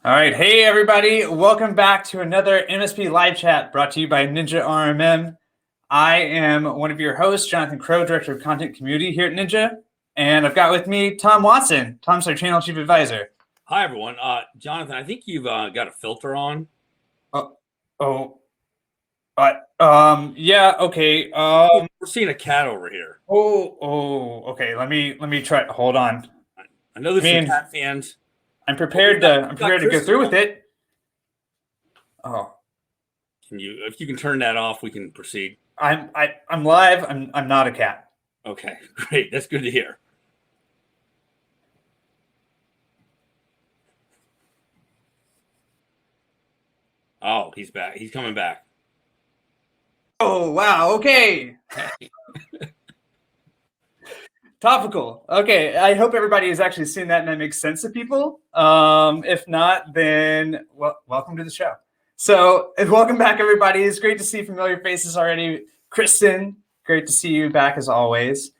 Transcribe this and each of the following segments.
All right. Hey, everybody. Welcome back to another MSP Live Chat brought to you by Ninja RMM. I am one of your hosts, Jonathan Crow, Director of Content Community here at Ninja. And I've got with me Tom Watson. Tom's our Channel Chief Advisor. Hi, everyone. Jonathan, I think you've got a filter on. Yeah, okay. We're seeing a cat over here. Okay. Let me try. Hold on. I know there's some cat fans. I'm prepared to go through with it. Oh. If you can turn that off, we can proceed. I'm live. I'm not a cat. Okay, great. That's good to hear. Oh, he's back. He's coming back. Oh, wow. Okay. Topical. Okay. I hope everybody has actually seen that and that makes sense to people. If not, then welcome to the show. So welcome back, everybody. It's great to see familiar faces already. Kristen, great to see you back as always.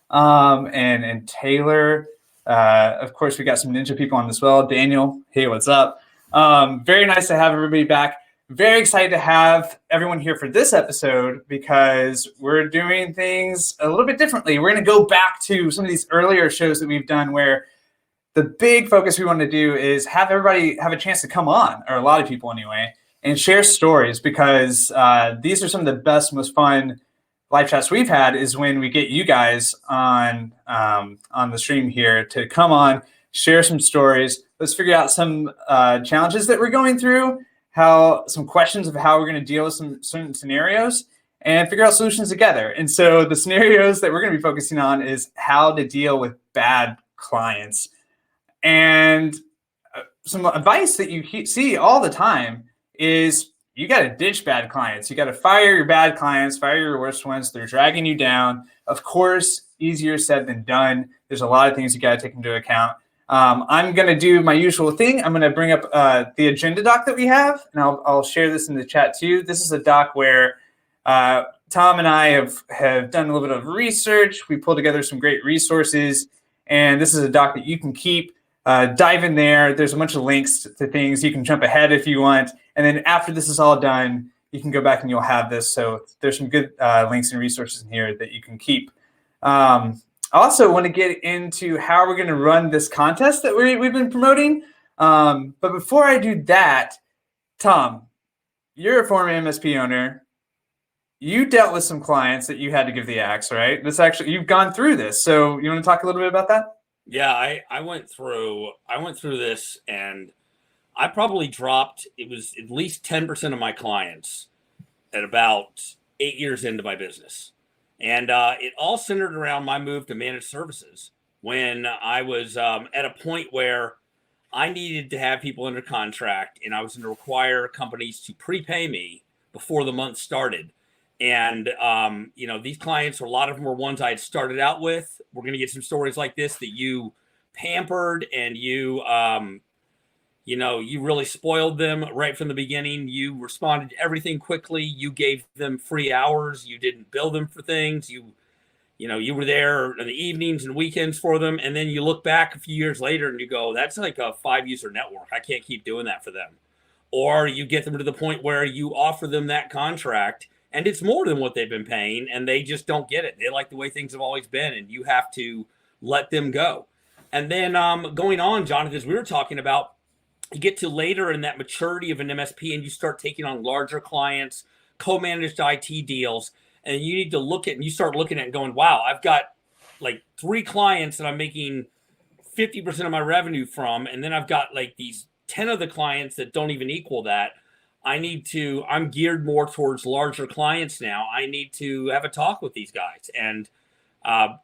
And Taylor, of course, we got some Ninja people on as well. Daniel, hey, what's up? Very nice to have everybody back. Very excited to have everyone here for this episode because we're doing things a little bit differently. We're going to go back to some of these earlier shows that we've done where the big focus we want to do is have everybody have a chance to come on, or a lot of people anyway, and share stories because these are some of the best, most fun live chats we've had is when we get you guys on the stream here to come on, share some stories. Let's figure out some challenges that we're going through, some questions of how we're going to deal with some certain scenarios, and figure out solutions together. And so the scenarios that we're going to be focusing on is how to deal with bad clients. And some advice that you see all the time is you got to ditch bad clients. You got to fire your bad clients, fire your worst ones. They're dragging you down. Of course, easier said than done. There's a lot of things you got to take into account. I'm going to do my usual thing. I'm going to bring up the agenda doc that we have, and I'll share this in the chat too. This is a doc where Tom and I have done a little bit of research. We pulled together some great resources, and this is a doc that you can keep. Dive in there. There's a bunch of links to things. You can jump ahead if you want. And then after this is all done, you can go back and you'll have this. So there's some good links and resources in here that you can keep. I also want to get into how we're going to run this contest that we've been promoting. But before I do that, Tom, you're a former MSP owner. You dealt with some clients that you had to give the axe, right? You've gone through this. So you want to talk a little bit about that? Yeah, I went through this, and I probably dropped, it was at least 10% of my clients at about 8 years into my business. And it all centered around my move to managed services when I was at a point where I needed to have people under contract, and I was going to require companies to prepay me before the month started. And, these clients, a lot of them were ones I had started out with. We're going to get some stories like this that you pampered and you really spoiled them right from the beginning. You responded to everything quickly. You gave them free hours. You didn't bill them for things. You were there in the evenings and weekends for them. And then you look back a few years later and you go, that's like a 5-user network. I can't keep doing that for them. Or you get them to the point where you offer them that contract and it's more than what they've been paying, and they just don't get it. They like the way things have always been, and you have to let them go. And then going on, Jonathan, as we were talking about, you get to later in that maturity of an MSP, and you start taking on larger clients, co-managed IT deals, and you need to look at, and you start looking at and going, wow, I've got like 3 clients that I'm making 50% of my revenue from, and then I've got like these 10 other clients that don't even equal that. I'm geared more towards larger clients now. I need to have a talk with these guys. And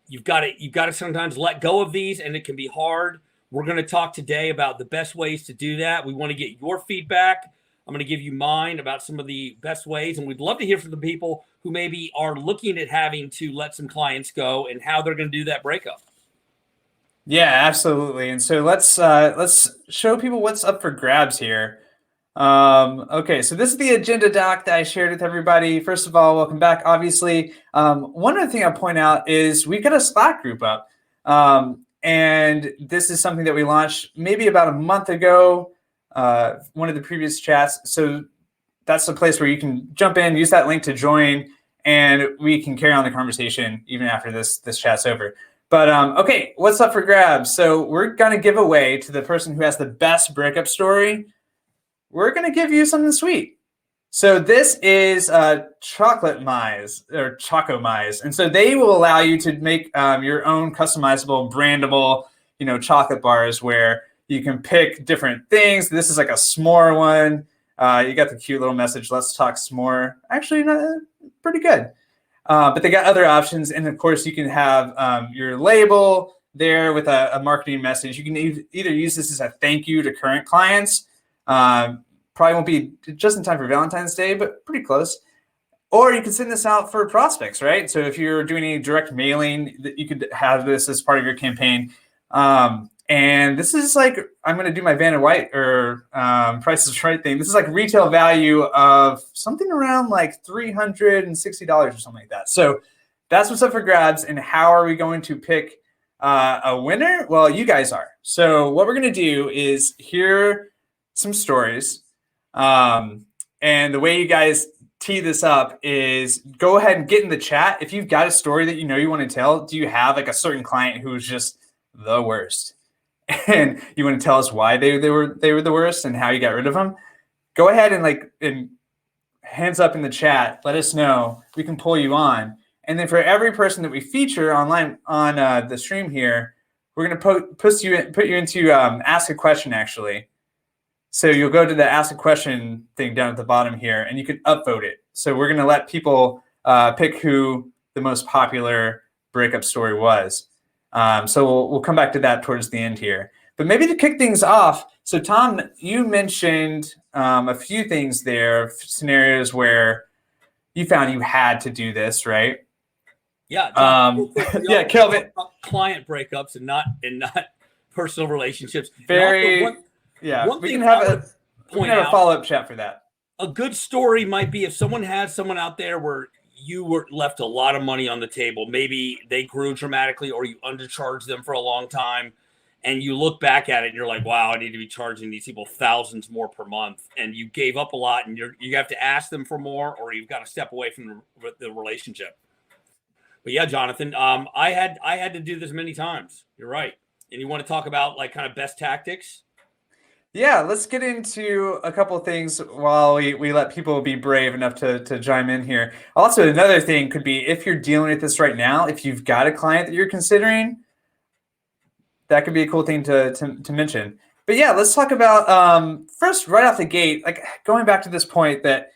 you've got to sometimes let go of these, and it can be hard. We're going to talk today about the best ways to do that. We want to get your feedback. I'm going to give you mine about some of the best ways. And we'd love to hear from the people who maybe are looking at having to let some clients go and how they're going to do that breakup. Yeah, absolutely. And so let's show people what's up for grabs here. Okay, so this is the agenda doc that I shared with everybody. First of all, welcome back. Obviously, one other thing I'll point out is we've got a Slack group up. And this is something that we launched maybe about a month ago. one of the previous chats. So that's the place where you can jump in, use that link to join, and we can carry on the conversation even after this chat's over. But okay, what's up for grabs? So we're gonna give away to the person who has the best breakup story. We're gonna give you something sweet. So this is chocolate mize or choco mize, and so they will allow you to make your own customizable, brandable, chocolate bars where you can pick different things. This is like a s'more one. You got the cute little message, "Let's talk s'more." Actually, pretty good. But they got other options, and of course, you can have your label there with a marketing message. You can either use this as a thank you to current clients. Probably won't be just in time for Valentine's Day, but pretty close. Or you can send this out for prospects, right? So if you're doing any direct mailing, you could have this as part of your campaign. And this is like, I'm going to do my Vanna White or Price is Right thing. This is like retail value of something around like $360 or something like that. So that's what's up for grabs. And how are we going to pick a winner? Well, you guys are. So what we're going to do is hear some stories. And the way you guys tee this up is go ahead and get in the chat. If you've got a story that you want to tell, do you have like a certain client who's just the worst? And you want to tell us why they were the worst and how you got rid of them? Go ahead and hands up in the chat. Let us know. We can pull you on. And then for every person that we feature online on the stream here, we're going to put you into ask a question actually. So you'll go to the ask a question thing down at the bottom here, and you can upvote it. So we're going to let people pick who the most popular breakup story was. So we'll come back to that towards the end here. But maybe to kick things off, so Tom, you mentioned a few things there, scenarios where you found you had to do this, right? Yeah. John, yeah, Kelvin. Client breakups and not personal relationships. Very. We can have a follow-up chat for that. A good story might be if someone has someone out there where you were left a lot of money on the table. Maybe they grew dramatically or you undercharged them for a long time. And you look back at it and you're like, wow, I need to be charging these people thousands more per month. And you gave up a lot and you have to ask them for more, or you've got to step away from the relationship. But yeah, Jonathan, I had to do this many times. You're right. And you want to talk about like kind of best tactics? Yeah, let's get into a couple of things while we let people be brave enough to chime in here. Also, another thing could be if you're dealing with this right now, if you've got a client that you're considering, that could be a cool thing to mention. But yeah, let's talk about first, right off the gate, like going back to this point that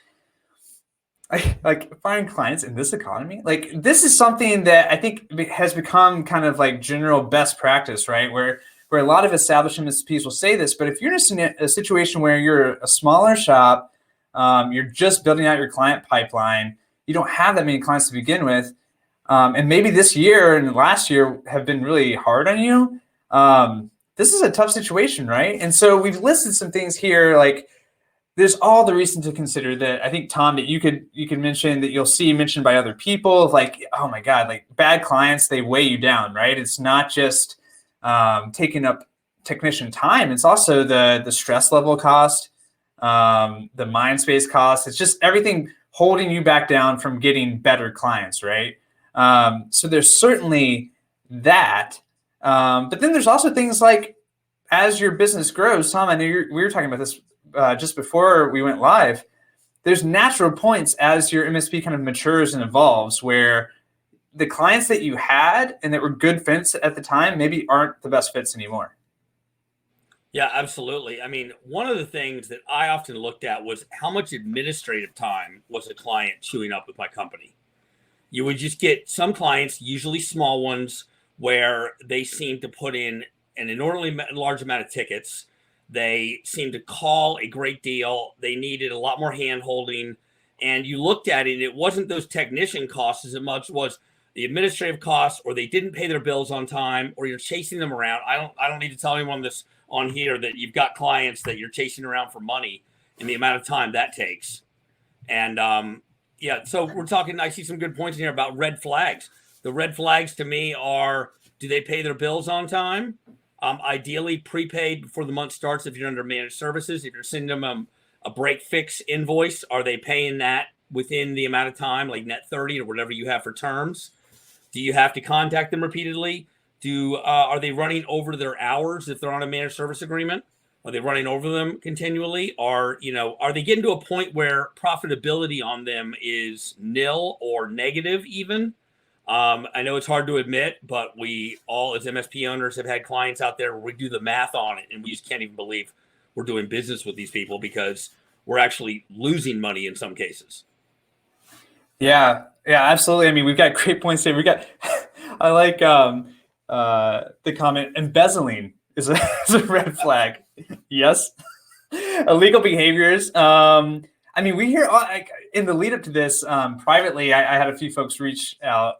like finding clients in this economy, like this is something that I think has become kind of like general best practice, right? Where a lot of established MSPs will say this, but if you're in a situation where you're a smaller shop, you're just building out your client pipeline, you don't have that many clients to begin with, and maybe this year and last year have been really hard on you, this is a tough situation, right? And so we've listed some things here, like there's all the reason to consider that I think, Tom, that you could mention that you'll see mentioned by other people of like, oh my God, like bad clients, they weigh you down, right? It's not just taking up technician time. It's also the stress level cost, the mind space cost. It's just everything holding you back down from getting better clients, right? So there's certainly that. But then there's also things like as your business grows, Tom, I know we were talking about this just before we went live. There's natural points as your MSP kind of matures and evolves where the clients that you had and that were good fits at the time maybe aren't the best fits anymore. Yeah, absolutely. I mean, one of the things that I often looked at was how much administrative time was a client chewing up with my company. You would just get some clients, usually small ones, where they seem to put in an inordinately large amount of tickets. They seemed to call a great deal. They needed a lot more hand holding. And you looked at it, and it wasn't those technician costs as much was the administrative costs, or they didn't pay their bills on time, or you're chasing them around. I don't need to tell anyone this on here that you've got clients that you're chasing around for money and the amount of time that takes. And yeah, so we're talking, I see some good points in here about red flags. The red flags to me are, do they pay their bills on time? Ideally prepaid before the month starts if you're under managed services. If you're sending them a break fix invoice, are they paying that within the amount of time, like net 30 or whatever you have for terms? Do you have to contact them repeatedly? Are they running over their hours if they're on a managed service agreement? Are they running over them continually? Are they getting to a point where profitability on them is nil or negative even? I know it's hard to admit, but we all as MSP owners have had clients out there where we do the math on it and we just can't even believe we're doing business with these people because we're actually losing money in some cases. Yeah, absolutely. I mean, we've got great points here. I like the comment, embezzling is is a red flag. Yes. Illegal behaviors. I mean, we hear in the lead up to this privately, I had a few folks reach out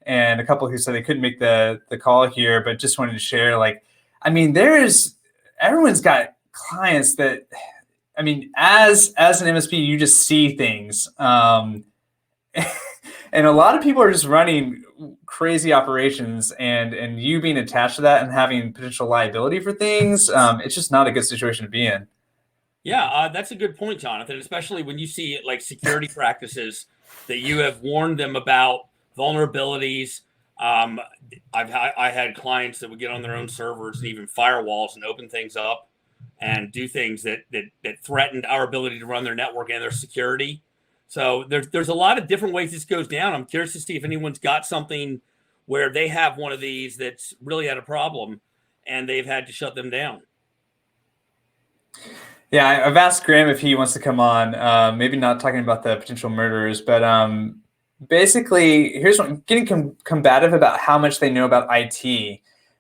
and a couple who said they couldn't make the call here, but just wanted to share, like, I mean, everyone's got clients that, I mean, as an MSP, you just see things. And a lot of people are just running crazy operations, and you being attached to that and having potential liability for things, it's just not a good situation to be in. Yeah, that's a good point, Jonathan, especially when you see like security practices that you have warned them about vulnerabilities. I had clients that would get on their own servers and even firewalls and open things up and do things that threatened our ability to run their network and their security. So there's a lot of different ways this goes down. I'm curious to see if anyone's got something where they have one of these that's really had a problem and they've had to shut them down. Yeah, I've asked Graham if he wants to come on. Maybe not talking about the potential murderers, but basically, here's what getting combative about how much they know about IT.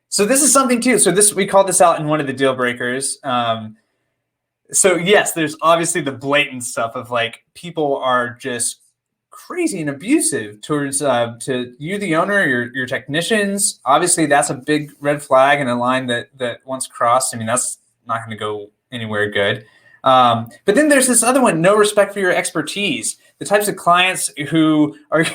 So this is something too. So we called this out in one of the deal breakers. So yes, there's obviously the blatant stuff of like people are just crazy and abusive towards to you, the owner, your technicians. Obviously, that's a big red flag and a line that once crossed, I mean, that's not going to go anywhere good. But then there's this other one, no respect for your expertise. The types of clients who are,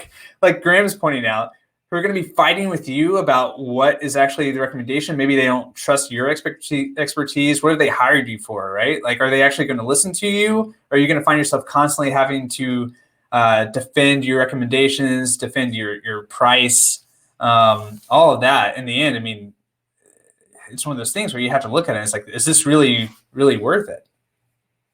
like Graham's pointing out, who are going to be fighting with you about what is actually the recommendation. Maybe they don't trust your expertise. What have they hired you for, right? Like, are they actually going to listen to you? Or are you going to find yourself constantly having to defend your recommendations, defend your price, all of that? In the end, I mean, it's one of those things where you have to look at it and it's like, is this really, really worth it?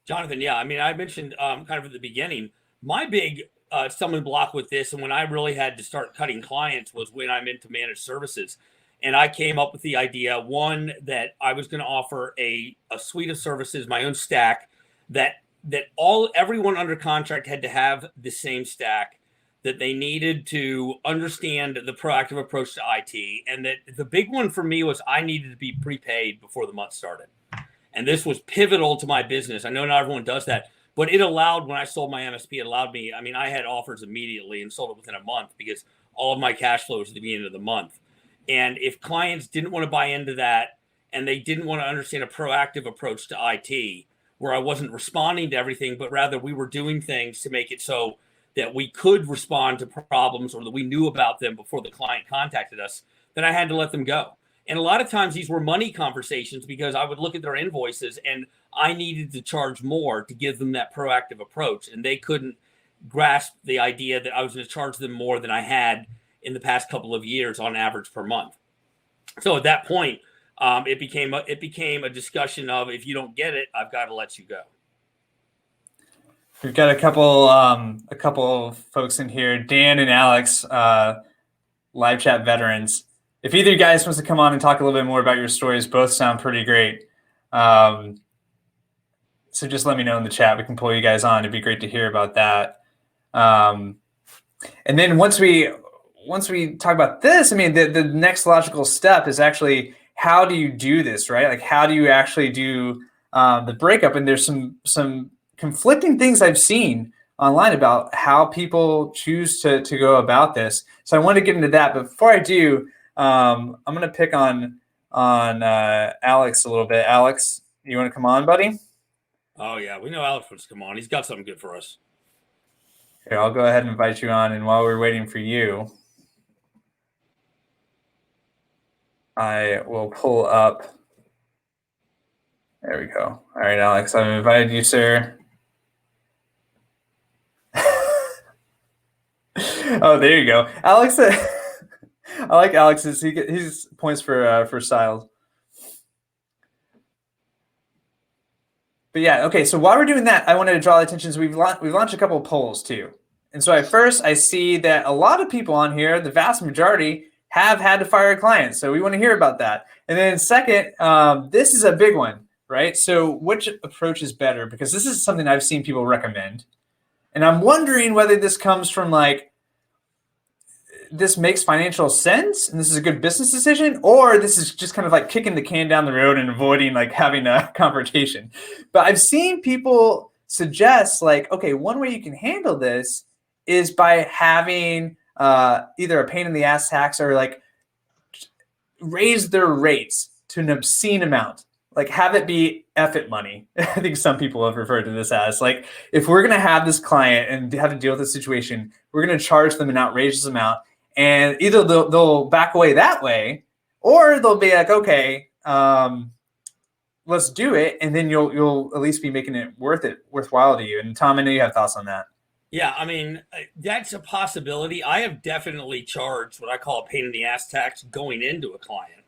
Jonathan, yeah, I mean, I mentioned kind of at the beginning, my big stumbling block with this, and when I really had to start cutting clients was when I'm into managed services. And I came up with the idea, one, that I was going to offer a suite of services, my own stack, that everyone under contract had to have the same stack, that they needed to understand the proactive approach to IT. And that the big one for me was I needed to be prepaid before the month started. And this was pivotal to my business. I know not everyone does that, but it allowed, when I sold my MSP, it allowed me, I mean, I had offers immediately and sold it within a month because all of my cash flow was at the beginning of the month. And if clients didn't want to buy into that and they didn't want to understand a proactive approach to IT, where I wasn't responding to everything, but rather we were doing things to make it so that we could respond to problems or that we knew about them before the client contacted us, then I had to let them go. And a lot of times these were money conversations because I would look at their invoices and I needed to charge more to give them that proactive approach. And they couldn't grasp the idea that I was going to charge them more than I had in the past couple of years on average per month. So at that point, it became a discussion of, if you don't get it, I've got to let you go. We've got a couple folks in here, Dan and Alex, live chat veterans. If either of you guys wants to come on and talk a little bit more about your stories, both sound pretty great. So just let me know in the chat. We can pull you guys on. It'd be great to hear about that. And then once we talk about this, I mean, the next logical step is actually, how do you do this, right? Like, how do you actually do the breakup? And there's some conflicting things I've seen online about how people choose to go about this. So I want to get into that. But before I do, I'm going to pick on Alex a little bit. Alex, you want to come on, buddy? Oh, yeah. We know Alex wants to come on. He's got something good for us. Here, I'll go ahead and invite you on. And while we're waiting for you, I will pull up. There we go. All right, Alex, I've invited you, sir. Oh, there you go, Alex. I like Alex's. He's points for styles. But yeah, okay. So while we're doing that, I wanted to draw attention. We've launched a couple of polls too, and so at first I see that a lot of people on here, the vast majority, have had to fire a client. So we want to hear about that. And then second, this is a big one, right? So which approach is better? Because this is something I've seen people recommend, and I'm wondering whether this comes from like this makes financial sense and this is a good business decision, or this is just kind of like kicking the can down the road and avoiding like having a confrontation. But I've seen people suggest like, okay, one way you can handle this is by having either a pain in the ass tax or like raise their rates to an obscene amount. Like have it be F it money. I think some people have referred to this as like, if we're going to have this client and have to deal with this situation, we're going to charge them an outrageous amount. And either they'll back away that way, or they'll be like, okay, let's do it. And then you'll at least be making it worthwhile to you. And Tom, I know you have thoughts on that. Yeah, I mean, that's a possibility. I have definitely charged what I call a pain in the ass tax going into a client.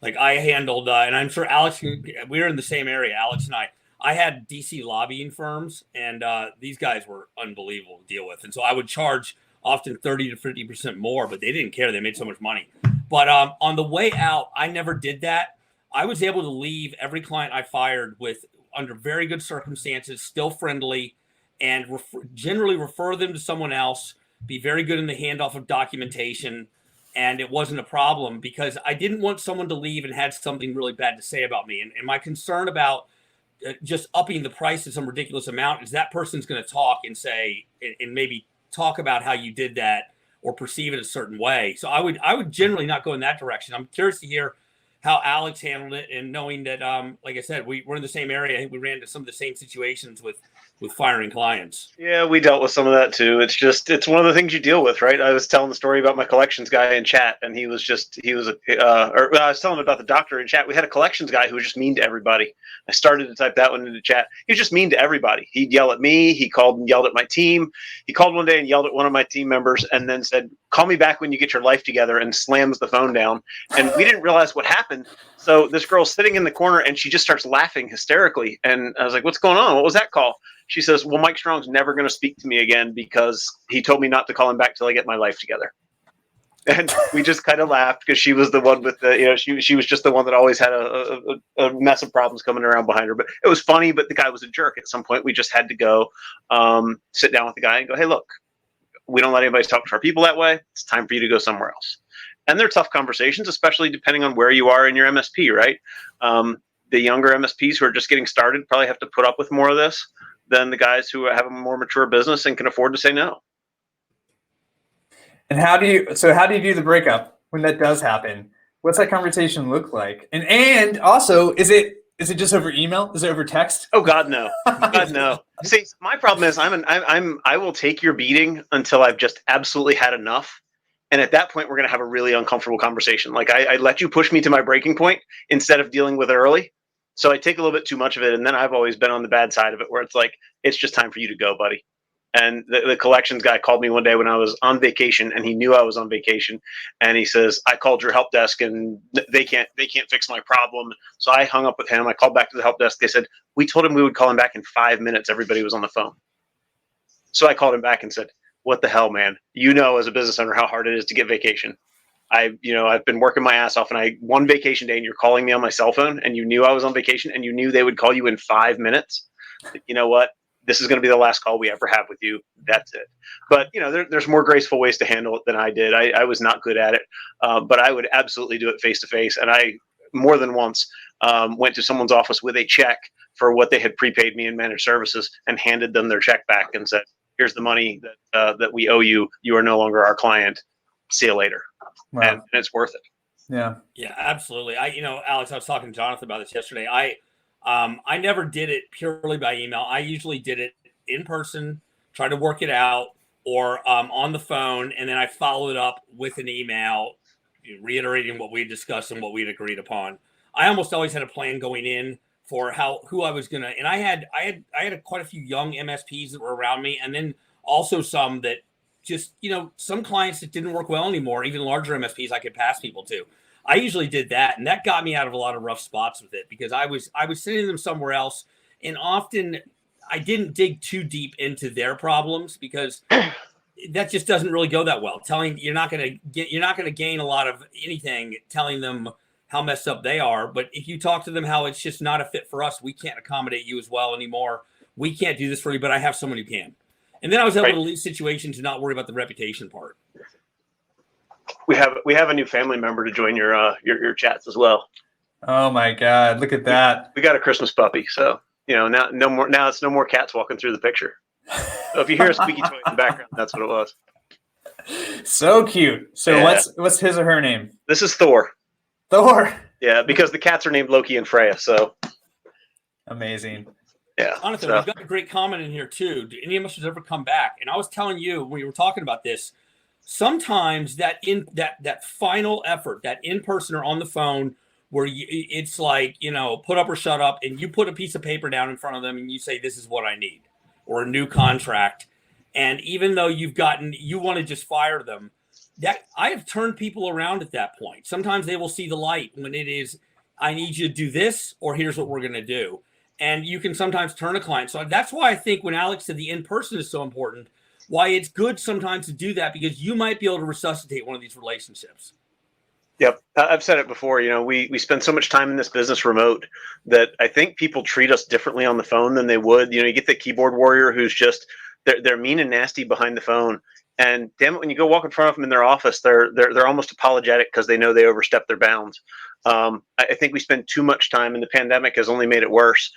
Like I handled, and I'm sure Alex, we were in the same area, Alex and I had DC lobbying firms, and these guys were unbelievable to deal with. And so I would charge often 30 to 50% more, but they didn't care. They made so much money. But on the way out, I never did that. I was able to leave every client I fired with under very good circumstances, still friendly, and generally refer them to someone else, be very good in the handoff of documentation. And it wasn't a problem because I didn't want someone to leave and had something really bad to say about me. And my concern about just upping the price to some ridiculous amount is that person's going to talk and say, and maybe talk about how you did that or perceive it a certain way. So I would generally not go in that direction. I'm curious to hear how Alex handled it, and knowing that, like I said, we're in the same area. I think we ran into some of the same situations with firing clients. Yeah, we dealt with some of that too. It's one of the things you deal with, right? I was telling the story about my collections guy in chat, and I was telling about the doctor in chat. We had a collections guy who was just mean to everybody. I started to type that one into chat. He was just mean to everybody. He'd yell at me. He called and yelled at my team. He called one day and yelled at one of my team members, and then said, "Call me back when you get your life together," and slams the phone down. And we didn't realize what happened. So this girl's sitting in the corner, and she just starts laughing hysterically. And I was like, "What's going on? What was that call?" She says, "Well, Mike Strong's never going to speak to me again because he told me not to call him back till I get my life together." And we just kind of laughed because she was the one with the, she was just the one that always had a mess of problems coming around behind her. But it was funny, but the guy was a jerk. At some point, we just had to go sit down with the guy and go, "Hey, look, we don't let anybody talk to our people that way. It's time for you to go somewhere else." And they're tough conversations, especially depending on where you are in your MSP, right? The younger MSPs who are just getting started probably have to put up with more of this than the guys who have a more mature business and can afford to say no. And how do you do the breakup when that does happen? What's that conversation look like? And also, is it just over email? Is it over text? Oh God, no. God, no. See, my problem is I will take your beating until I've just absolutely had enough. And at that point, we're going to have a really uncomfortable conversation. Like I let you push me to my breaking point instead of dealing with it early. So I take a little bit too much of it, and then I've always been on the bad side of it, where it's like, it's just time for you to go, buddy. And the collections guy called me one day when I was on vacation, and he knew I was on vacation, and he says, "I called your help desk, and they can't fix my problem." So I hung up with him. I called back to the help desk. They said, "We told him we would call him back in 5 minutes. Everybody was on the phone." So I called him back and said, "What the hell, man? You know, as a business owner, how hard it is to get vacation. I've been working my ass off, and one vacation day, and you're calling me on my cell phone, and you knew I was on vacation, and you knew they would call you in 5 minutes. You know what? This is going to be the last call we ever have with you. That's it." But there's more graceful ways to handle it than I did. I was not good at it, but I would absolutely do it face to face. And I more than once went to someone's office with a check for what they had prepaid me in managed services and handed them their check back and said, "Here's the money that we owe you. You are no longer our client. See you later." Wow. And it's worth it. Yeah, absolutely. Alex, I was talking to Jonathan about this yesterday. I never did it purely by email. I usually did it in person, try to work it out, or on the phone, and then I followed up with an email, reiterating what we discussed and what we'd agreed upon. I almost always had a plan going in for who I was gonna, and I had quite a few young MSPs that were around me, and then also some that just, some clients that didn't work well anymore, even larger MSPs I could pass people to. I usually did that, and that got me out of a lot of rough spots with it, because I was sending them somewhere else, and often I didn't dig too deep into their problems, because that just doesn't really go that well. You're not going to gain a lot of anything telling them how messed up they are. But if you talk to them how it's just not a fit for us, we can't accommodate you as well anymore. We can't do this for you, but I have someone who can. And then I was able to leave situations to not worry about the reputation part. We have a new family member to join your chats as well. Oh my God! Look at that. We got a Christmas puppy, so now it's no more cats walking through the picture. So if you hear a squeaky toy in the background, that's what it was. So cute. So yeah. What's his or her name? This is Thor. Thor. Yeah, because the cats are named Loki and Freya. So amazing. Yeah. Honestly, we've got a great comment in here too. Do any of us ever come back? And I was telling you when we were talking about this, sometimes that final effort, that in person or on the phone, where it's like, put up or shut up, and you put a piece of paper down in front of them and you say, this is what I need, or a new contract. And even though you want to just fire them, that I have turned people around at that point. Sometimes they will see the light when it is, I need you to do this, or here's what we're going to do. And you can sometimes turn a client. So that's why I think when Alex said the in-person is so important, why it's good sometimes to do that, because you might be able to resuscitate one of these relationships. Yep. I've said it before, we spend so much time in this business remote that I think people treat us differently on the phone than they would. You get the keyboard warrior who's just, they're mean and nasty behind the phone. And damn it, when you go walk in front of them in their office, they're almost apologetic because they know they overstepped their bounds. I think we spend too much time, and the pandemic has only made it worse,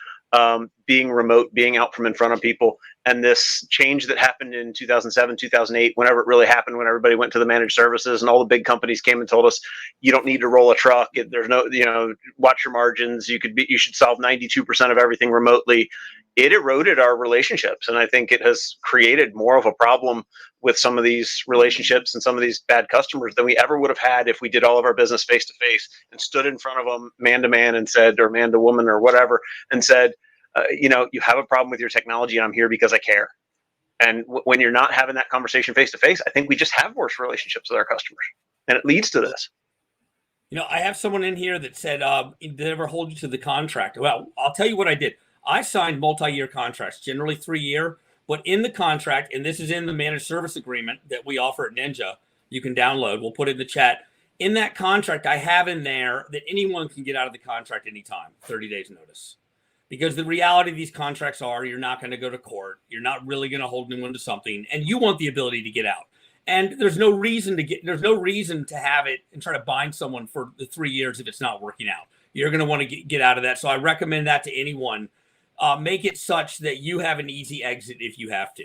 being remote, being out from in front of people. And this change that happened in 2007, 2008, whenever it really happened, when everybody went to the managed services and all the big companies came and told us, you don't need to roll a truck. There's no, watch your margins. You should solve 92% of everything remotely. It eroded our relationships. And I think it has created more of a problem with some of these relationships and some of these bad customers than we ever would have had if we did all of our business face to face and stood in front of them man to man and said, or man to woman or whatever, and said, you have a problem with your technology and I'm here because I care. And when you're not having that conversation face to face, I think we just have worse relationships with our customers, and it leads to this. I have someone in here that said, did they ever hold you to the contract? Well, I'll tell you what I did. I signed multi-year contracts, generally 3-year, but in the contract, and this is in the managed service agreement that we offer at Ninja, you can download, we'll put it in the chat. In that contract, I have in there that anyone can get out of the contract anytime, 30 days notice. Because the reality of these contracts are, you're not going to go to court. You're not really going to hold anyone to something, and you want the ability to get out. And there's no reason to have it and try to bind someone for the 3 years if it's not working out. You're going to want to get out of that. So I recommend that to anyone. Make it such that you have an easy exit if you have to.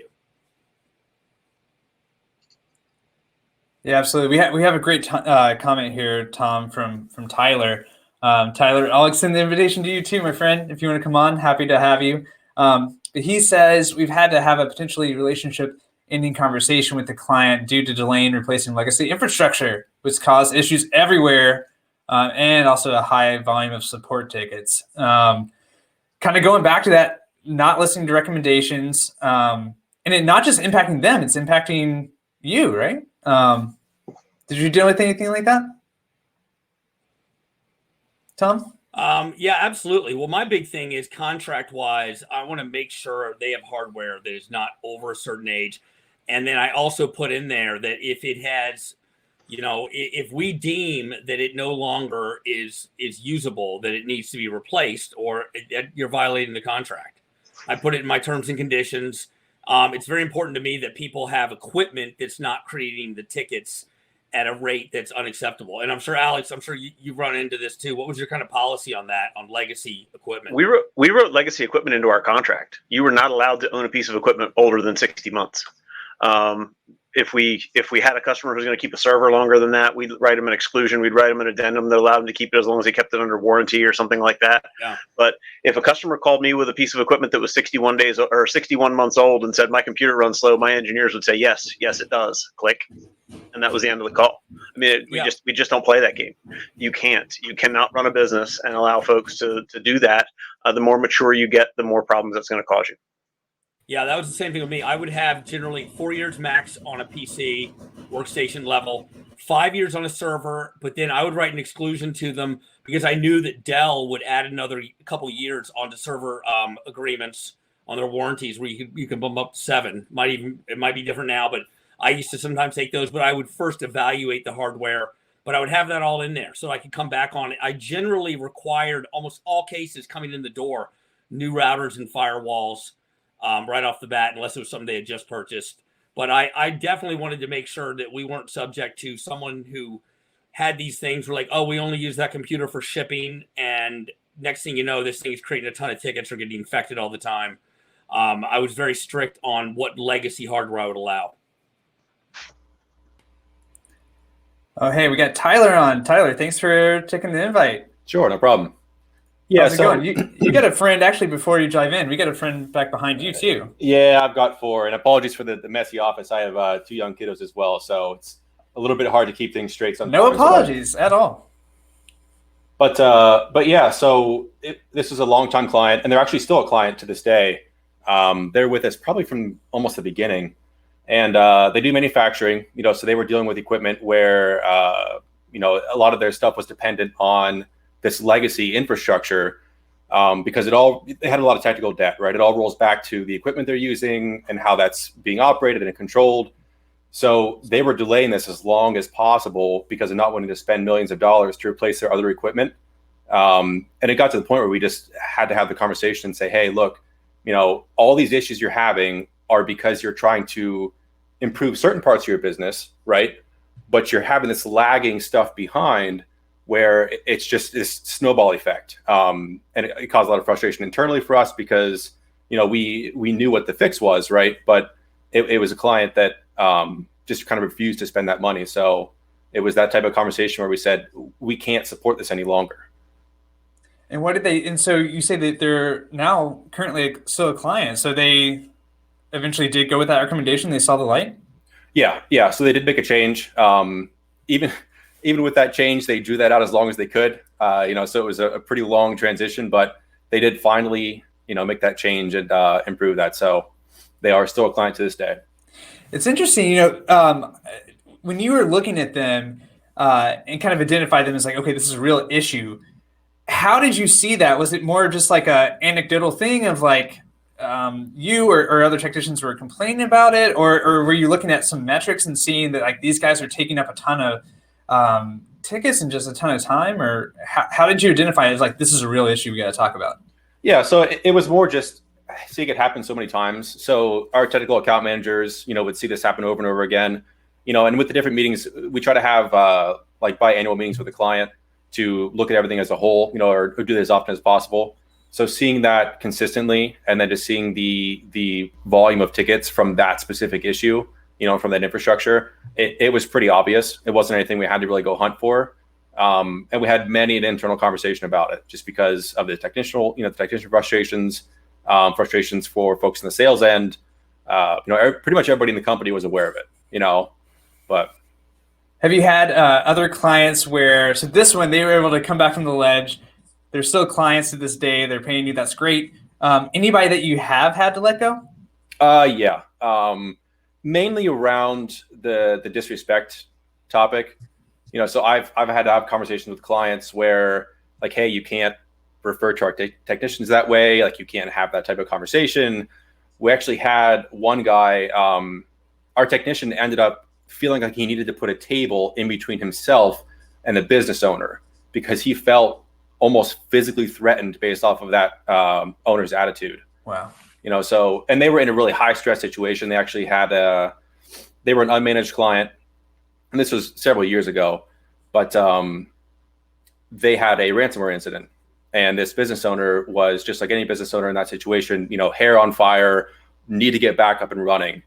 Yeah, absolutely. We have a great comment here, Tom, from Tyler. Tyler, I'll extend the invitation to you too, my friend. If you want to come on, happy to have you. He says we've had to have a potentially relationship-ending conversation with the client due to delay in replacing legacy infrastructure, which caused issues everywhere, and also a high volume of support tickets. Kind of going back to that, not listening to recommendations, and it not just impacting them, it's impacting you, right? Did you deal with anything like that, Tom? Yeah, absolutely. Well, my big thing is contract-wise, I want to make sure they have hardware that is not over a certain age. And then I also put in there that if it has, if we deem that it no longer is usable, that it needs to be replaced, or you're violating the contract. I put it in my terms and conditions. It's very important to me that people have equipment that's not creating the tickets at a rate that's unacceptable. And I'm sure, Alex, you run into this too. What was your kind of policy on that, on legacy equipment? We wrote legacy equipment into our contract. You were not allowed to own a piece of equipment older than 60 months. if we had a customer who's going to keep a server longer than that, we'd write them an exclusion. We'd write them an addendum that allowed them to keep it as long as they kept it under warranty or something like that. Yeah. But if a customer called me with a piece of equipment that was 61 days or 61 months old and said my computer runs slow, my engineers would say yes, it does. Click, and that was the end of the call. I mean, we just don't play that game. You cannot run a business and allow folks to do that. The more mature you get, the more problems that's going to cause you. Yeah, that was the same thing with me. I would have generally 4 years max on a PC workstation level, 5 years on a server, but then I would write an exclusion to them because I knew that Dell would add another couple years onto server agreements on their warranties where you can bump up to 7. It might be different now, but I used to sometimes take those, but I would first evaluate the hardware, but I would have that all in there so I could come back on it. I generally required almost all cases coming in the door, new routers and firewalls, right off the bat, unless it was something they had just purchased. But I definitely wanted to make sure that we weren't subject to someone who had these things where like, oh, we only use that computer for shipping. And next thing you know, this thing is creating a ton of tickets or getting infected all the time. I was very strict on what legacy hardware I would allow. Oh, hey, we got Tyler on. Tyler, thanks for taking the invite. Sure, no problem. Yeah, how's it going? You got a friend, actually, before you dive in, we got a friend back behind you too. Yeah, I've got 4, and apologies for the messy office. I have 2 young kiddos as well, so it's a little bit hard to keep things straight sometimes. No apologies at all. But yeah, so this is a longtime client, and they're actually still a client to this day. They're with us probably from almost the beginning, and they do manufacturing, so they were dealing with equipment where, a lot of their stuff was dependent on this legacy infrastructure, because they had a lot of technical debt, right? It all rolls back to the equipment they're using and how that's being operated and controlled. So they were delaying this as long as possible because of not wanting to spend millions of dollars to replace their other equipment. And it got to the point where we just had to have the conversation and say, hey, look, all these issues you're having are because you're trying to improve certain parts of your business, right? But you're having this lagging stuff behind where it's just this snowball effect. And it caused a lot of frustration internally for us because, we knew what the fix was, right? But it was a client that just kind of refused to spend that money. So it was that type of conversation where we said, we can't support this any longer. And what did they, and so you say that they're now currently still a client. So they eventually did go with that recommendation. They saw the light. Yeah. So they did make a change. Even with that change, they drew that out as long as they could. So it was a pretty long transition, but they did finally, make that change and improve that. So they are still a client to this day. It's interesting, when you were looking at them and kind of identify them as like, okay, this is a real issue. How did you see that? Was it more just like a anecdotal thing of like you or other technicians were complaining about it, or were you looking at some metrics and seeing that like these guys are taking up a ton of tickets in just a ton of time, or how did you identify it as like, this is a real issue we got to talk about? Yeah, so it was more just seeing it happen so many times. So our technical account managers, would see this happen over and over again, and with the different meetings, we try to have like biannual meetings with the client to look at everything as a whole, or do this as often as possible. So seeing that consistently, and then just seeing the volume of tickets from that specific issue, from that infrastructure, it was pretty obvious. It wasn't anything we had to really go hunt for. And we had many an internal conversation about it just because of the technician frustrations, frustrations for folks in the sales end. Pretty much everybody in the company was aware of it, but. Have you had other clients so this one, they were able to come back from the ledge. They're still clients to this day. They're paying you. That's great. Anybody that you have had to let go? Yeah. Mainly around the disrespect topic. So I've had to have conversations with clients where like, hey, you can't refer to our technicians that way. Like you can't have that type of conversation. We actually had one guy, our technician ended up feeling like he needed to put a table in between himself and the business owner because he felt almost physically threatened based off of that owner's attitude. Wow. So, and they were in a really high stress situation. They actually had they were an unmanaged client, and this was several years ago, but they had a ransomware incident, and this business owner was just like any business owner in that situation, hair on fire, need to get back up and running.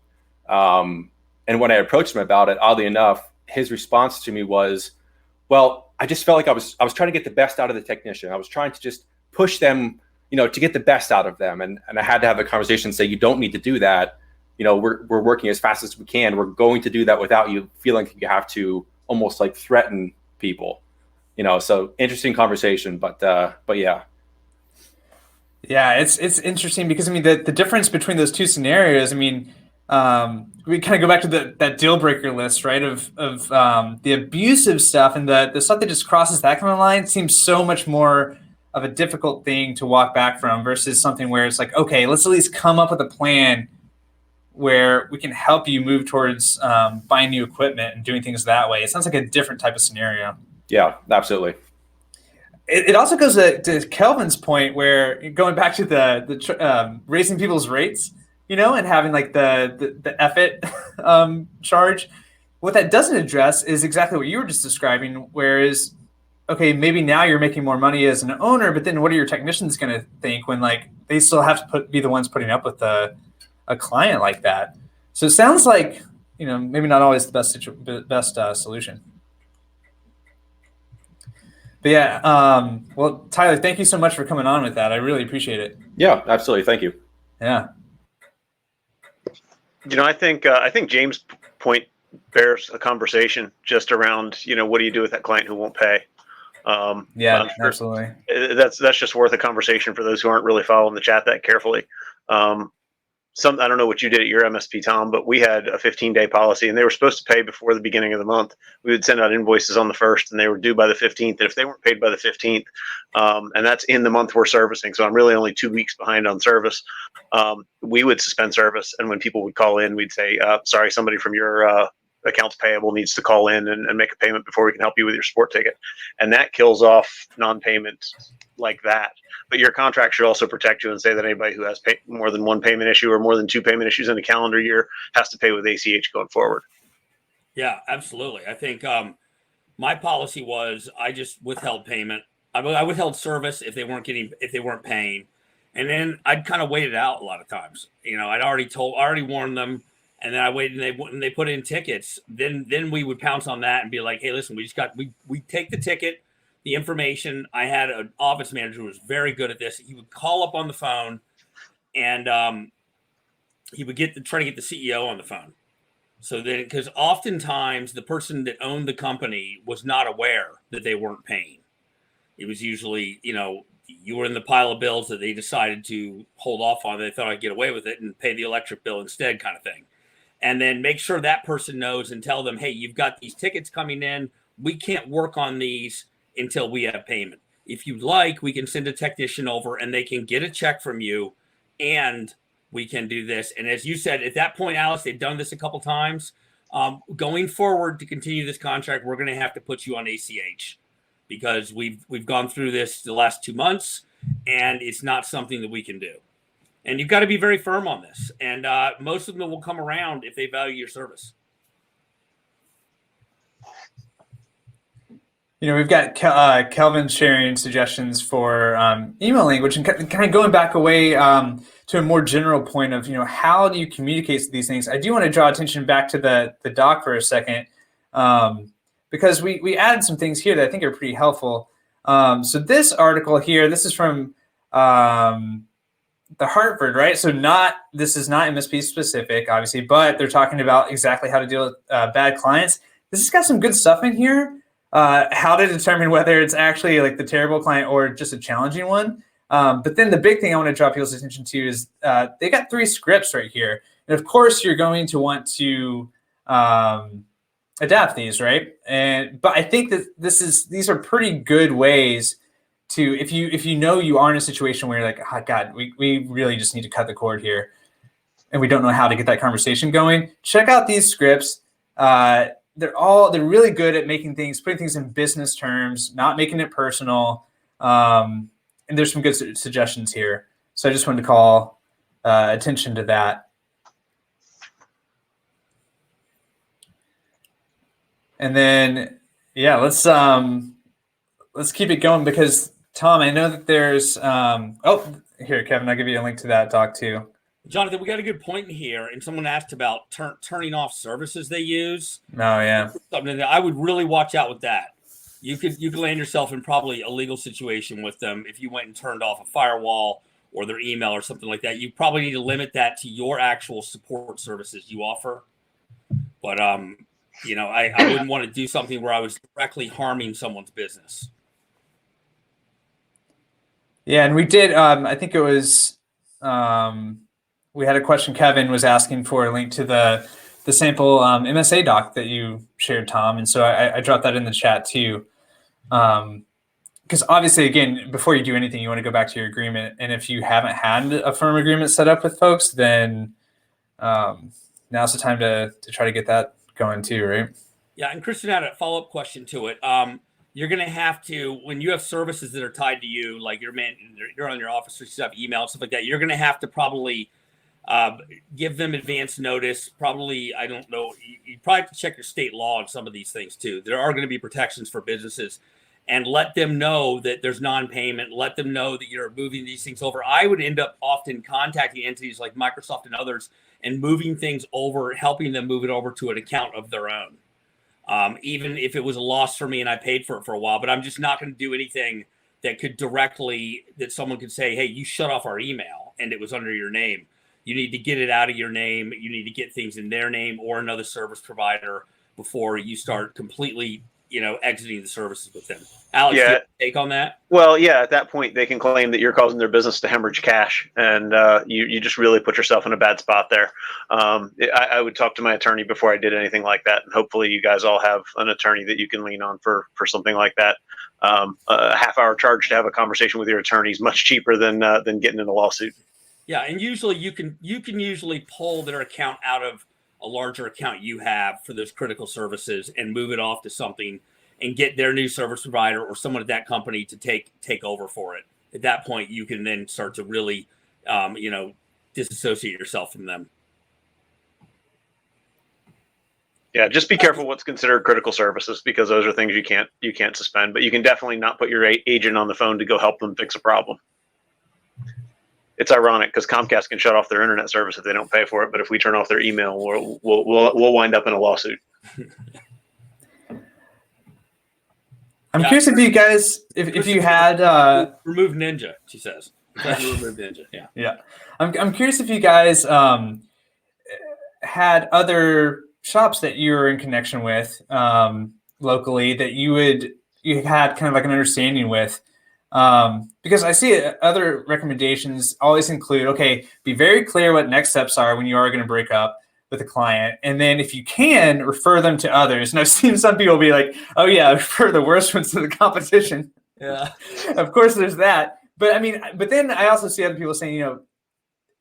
And when I approached him about it, oddly enough, his response to me was, well, I just felt like I was trying to get the best out of the technician. I was trying to just push them, to get the best out of them. And I had to have a conversation and say, you don't need to do that. We're working as fast as we can. We're going to do that without you feeling like you have to almost like threaten people. So interesting conversation, but yeah. Yeah, it's interesting because the difference between those two scenarios, we kind of go back to that deal breaker list, right? Of the abusive stuff and the stuff that just crosses that kind of line seems so much more of a difficult thing to walk back from versus something where it's like, okay, let's at least come up with a plan where we can help you move towards buying new equipment and doing things that way. It sounds like a different type of scenario. Yeah, absolutely. It also goes to Kelvin's point where going back to the raising people's rates, and having like the effort charge. What that doesn't address is exactly what you were just describing, whereas, okay, maybe now you're making more money as an owner, but then what are your technicians going to think when like they still have to be the ones putting up with a client like that? So it sounds like, maybe not always the best solution. But yeah, well, Tyler, thank you so much for coming on with that. I really appreciate it. Yeah, absolutely. Thank you. Yeah. I think James' point bears a conversation just around, what do you do with that client who won't pay? Yeah, absolutely. That's just worth a conversation for those who aren't really following the chat that carefully. I don't know what you did at your MSP, Tom, but we had a 15-day policy, and they were supposed to pay before the beginning of the month. We would send out invoices on the 1st, and they were due by the 15th. And if they weren't paid by the 15th, and that's in the month we're servicing, so I'm really only 2 weeks behind on service, we would suspend service. And when people would call in, we'd say, sorry, somebody from your accounts payable needs to call in and make a payment before we can help you with your support ticket. And that kills off non-payment like that. But your contract should also protect you and say that anybody who has more than one payment issue or more than 2 payment issues in a calendar year has to pay with ACH going forward. Yeah, absolutely. I think my policy was I just withheld payment. I withheld service if they weren't paying, and then I'd kind of wait it out a lot of times. I'd already warned them, and then I waited and they put in tickets. Then we would pounce on that and be like, hey, listen, we take the ticket. The information. I had an office manager who was very good at this. He would call up on the phone, and he would try to get the CEO on the phone. So then, because oftentimes the person that owned the company was not aware that they weren't paying. It was usually, you were in the pile of bills that they decided to hold off on. They thought I'd get away with it and pay the electric bill instead, kind of thing. And then make sure that person knows and tell them, hey, you've got these tickets coming in. We can't work on these until we have payment. If you'd like, we can send a technician over and they can get a check from you and we can do this. And as you said, at that point, Alice, they've done this a couple times. Going forward to continue this contract, we're going to have to put you on ACH because we've gone through this the last 2 months and it's not something that we can do. And you've got to be very firm on this. And most of them will come around if they value your service. We've got Kelvin sharing suggestions for email language and kind of going back away to a more general point of, how do you communicate these things? I do want to draw attention back to the doc for a second because we added some things here that I think are pretty helpful. So this article here, this is from the Hartford, right? So this is not MSP specific, obviously, but they're talking about exactly how to deal with bad clients. This has got some good stuff in here. How to determine whether it's actually like the terrible client or just a challenging one. But then the big thing I want to draw people's attention to is they got 3 scripts right here. And of course, you're going to want to adapt these, right? But I think that these are pretty good ways to, if you are in a situation where you're like, oh God, we really just need to cut the cord here and we don't know how to get that conversation going, check out these scripts. They're really good at putting things in business terms, not making it personal. And there's some good suggestions here. So I just wanted to call attention to that. And then, yeah, let's keep it going because Tom, I know that there's, here, Kevin, I'll give you a link to that doc too. Jonathan, we got a good point in here, and someone asked about turning off services they use. Oh yeah. Something that I would really watch out with that. You could land yourself in probably a legal situation with them if you went and turned off a firewall or their email or something like that. You probably need to limit that to your actual support services you offer. But I wouldn't want to do something where I was directly harming someone's business. Yeah, and we did. I think it was. We had a question. Kevin was asking for a link to the sample MSA doc that you shared, Tom, and so I dropped that in the chat too. Because obviously, again, before you do anything, you want to go back to your agreement, and if you haven't had a firm agreement set up with folks, then now's the time to try to get that going too, right? Yeah, and Christian had a follow-up question to it. You're going to have to, when you have services that are tied to you, like you're on your Office 365 email, stuff like that, you're going to have to probably give them advance notice. Probably, I don't know, you probably have to check your state law on some of these things too. There are going to be protections for businesses, and let them know that there's non-payment. Let them know that you're moving these things over. I would end up often contacting entities like Microsoft and others and moving things over, helping them move it over to an account of their own. Even if it was a loss for me and I paid for it for a while, but I'm just not going to do anything that could directly, that someone could say, hey, you shut off our email and it was under your name. You need to get it out of your name. You need to get things in their name or another service provider before you start completely, exiting the services with them. Alex, do you have a take on that? Well, yeah, at that point, they can claim that you're causing their business to hemorrhage cash, and you just really put yourself in a bad spot there. I would talk to my attorney before I did anything like that, and hopefully you guys all have an attorney that you can lean on for something like that. A half-hour charge to have a conversation with your attorney is much cheaper than getting in a lawsuit. Yeah, and usually you can usually pull their account out of a larger account you have for those critical services and move it off to something and get their new service provider or someone at that company to take over for it. At that point, you can then start to really, disassociate yourself from them. Yeah, just be careful what's considered critical services, because those are things you can't suspend, but you can definitely not put your agent on the phone to go help them fix a problem. It's ironic because Comcast can shut off their internet service if they don't pay for it, but if we turn off their email, we'll wind up in a lawsuit. I'm curious if you guys, if you had remove Ninja, she says. Remove Ninja. Yeah. I'm curious if you guys had other shops that you were in connection with locally that you had kind of like an understanding with. Because I see other recommendations always include, okay, be very clear what next steps are when you are going to break up with a client. And then if you can, refer them to others. And I've seen some people be like, oh yeah, refer the worst ones to the competition. Yeah. Of course there's that. But but then I also see other people saying,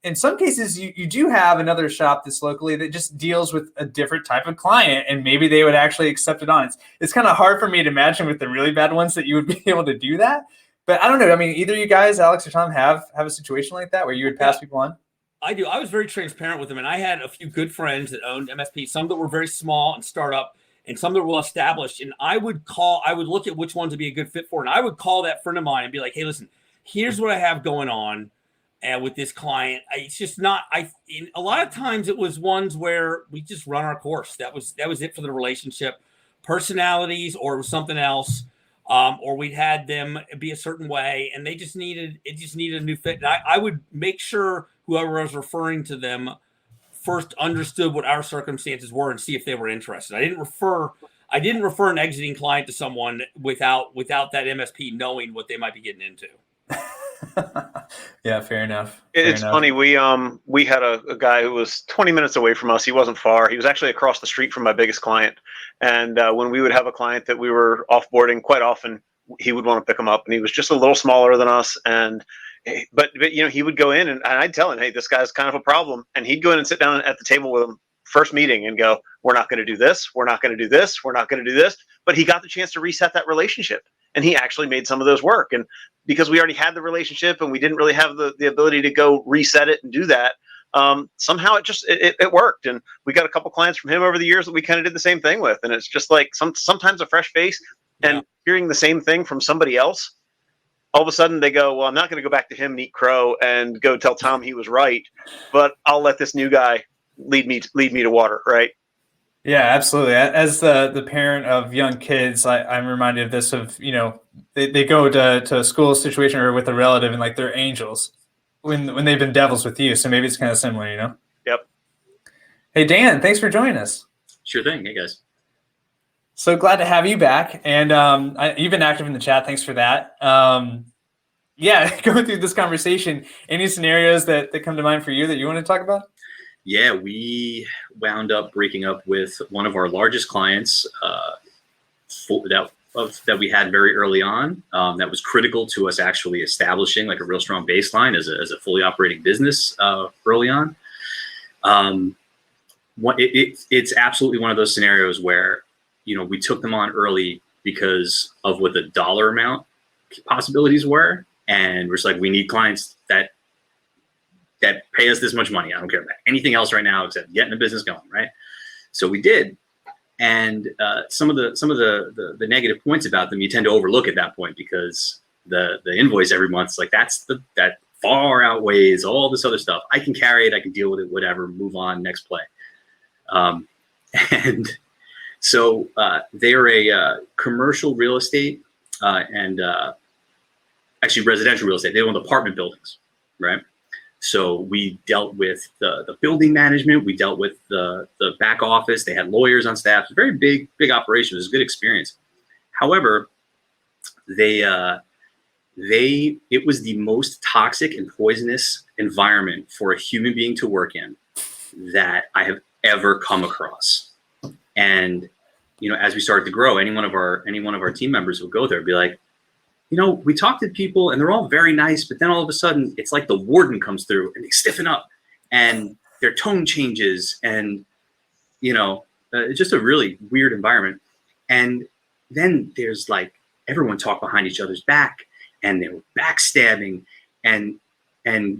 in some cases you do have another shop that's locally that just deals with a different type of client, and maybe they would actually accept it on. It's kind of hard for me to imagine with the really bad ones that you would be able to do that. But I don't know. Either you guys, Alex or Tom, have a situation like that where you would pass people on? I do. I was very transparent with them, and I had a few good friends that owned MSP, some that were very small and startup, and some that were well established. And I would look at which ones would be a good fit for, and I would call that friend of mine and be like, hey, listen, here's what I have going on with this client. It's just not, a lot of times it was ones where we just run our course. That was it for the relationship. Personalities, or it was something else. Or we'd had them be a certain way, and it just needed a new fit. And I would make sure whoever I was referring to them first understood what our circumstances were and see if they were interested. I didn't refer an exiting client to someone without that MSP knowing what they might be getting into. Yeah, fair enough. It's funny. We had a guy who was 20 minutes away from us. He wasn't far. He was actually across the street from my biggest client. And when we would have a client that we were offboarding, quite often he would want to pick him up. And he was just a little smaller than us. But he would go in and I'd tell him, hey, this guy's kind of a problem. And he'd go in and sit down at the table with him first meeting and go, we're not going to do this. We're not going to do this. We're not going to do this. But he got the chance to reset that relationship. And he actually made some of those work. And because we already had the relationship and we didn't really have the ability to go reset it and do that, somehow it worked. And we got a couple clients from him over the years that we kind of did the same thing with. And it's just like sometimes a fresh face and hearing the same thing from somebody else, all of a sudden they go, well, I'm not going to go back to him and eat crow and go tell Tom he was right, but I'll let this new guy lead me to water, right? Yeah, absolutely. As the parent of young kids, I'm reminded of this of, they go to a school situation or with a relative and like they're angels when they've been devils with you. So maybe it's kind of similar, Yep. Hey, Dan, thanks for joining us. Sure thing. Hey, guys. So glad to have you back. And you've been active in the chat. Thanks for that. Yeah, going through this conversation, any scenarios that come to mind for you that you want to talk about? Yeah, we wound up breaking up with one of our largest clients that we had very early on. That was critical to us actually establishing like a real strong baseline as a fully operating business early on. It's absolutely one of those scenarios where, we took them on early because of what the dollar amount possibilities were. And we're just like, we need clients that pay us this much money. I don't care about anything else right now except getting the business going, right? So we did. And some of the negative points about them you tend to overlook at that point because the invoice every month is like that far outweighs all this other stuff. I can carry it, I can deal with it, whatever, move on, next play. And so they're a commercial real estate and actually residential real estate. They own apartment buildings, right? So we dealt with the building management. We dealt with the back office. They had lawyers on staff. It was a very big operation. It was a good experience. However, it was the most toxic and poisonous environment for a human being to work in that I have ever come across. And as we started to grow, any one of our team members would go there and be like, we talk to people and they're all very nice, but then all of a sudden it's like the warden comes through and they stiffen up and their tone changes and, it's just a really weird environment. And then there's like everyone talk behind each other's back and they were backstabbing and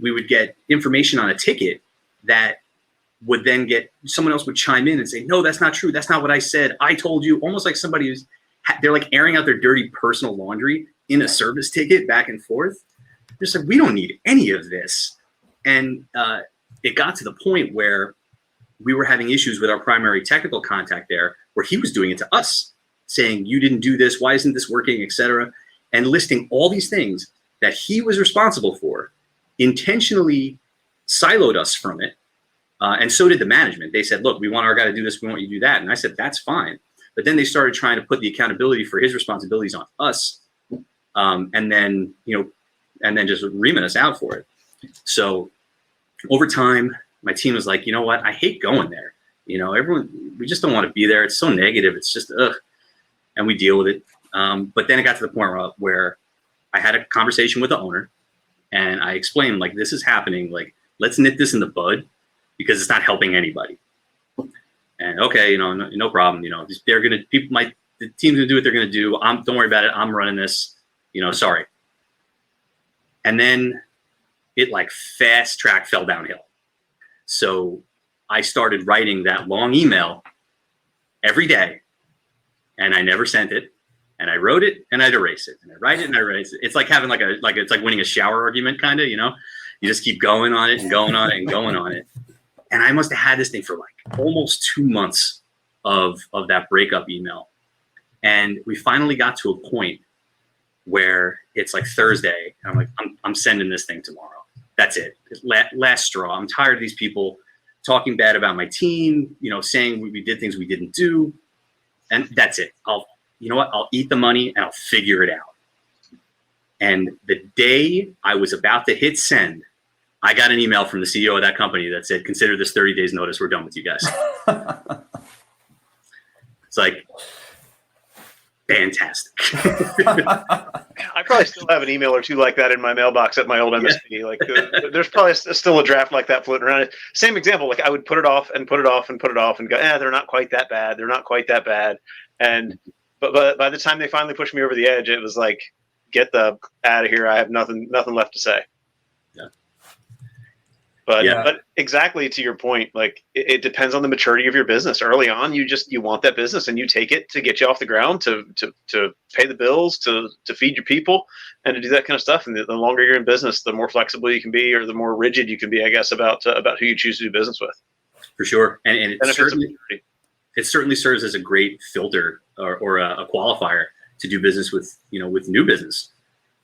we would get information on a ticket that would then someone else would chime in and say, no, that's not true. That's not what I said. I told you. Almost like somebody they're like airing out their dirty personal laundry in a service ticket back and forth. Just like, we don't need any of this. And it got to the point where we were having issues with our primary technical contact there, where he was doing it to us, saying, you didn't do this, why isn't this working, etc., and listing all these things that he was responsible for, intentionally siloed us from it. And so did the management. They said, look, we want our guy to do this, we want you to do that. And I said, that's fine. But then they started trying to put the accountability for his responsibilities on us. And then just reaming us out for it. So over time, my team was like, you know what? I hate going there. Everyone, we just don't want to be there. It's so negative. It's just, ugh. And we deal with it. But then it got to the point where I had a conversation with the owner and I explained, like, this is happening. Like, let's nip this in the bud because it's not helping anybody. And okay, no problem. The team's gonna do what they're gonna do. Don't worry about it. I'm running this. Sorry. And then it like fast track fell downhill. So I started writing that long email every day, and I never sent it. And I wrote it and I'd erase it, and I write it and I erase it. It's like having it's like winning a shower argument, kind of. You just keep going on it and going on it and going on it. And I must have had this thing for like almost 2 months of that breakup email. And we finally got to a point where it's like Thursday. And I'm like, I'm sending this thing tomorrow. That's it. Last straw. I'm tired of these people talking bad about my team, saying we did things we didn't do. And that's it. I'll eat the money and I'll figure it out. And the day I was about to hit send, I got an email from the CEO of that company that said, consider this 30 days notice. We're done with you guys. It's like, fantastic. I probably still have an email or two like that in my mailbox at my old MSP. Yeah. Like there's probably still a draft like that floating around. Same example. Like I would put it off and put it off and put it off and go, they're not quite that bad. They're not quite that bad. And, but by the time they finally pushed me over the edge, it was like, get the out of here. I have nothing left to say. But exactly to your point, like it depends on the maturity of your business. Early on, you want that business and you take it to get you off the ground, to pay the bills, to feed your people, and to do that kind of stuff. And the longer you're in business, the more flexible you can be, or the more rigid you can be, I guess, about who you choose to do business with. For sure, and it certainly serves as a great filter or a qualifier to do business with new business,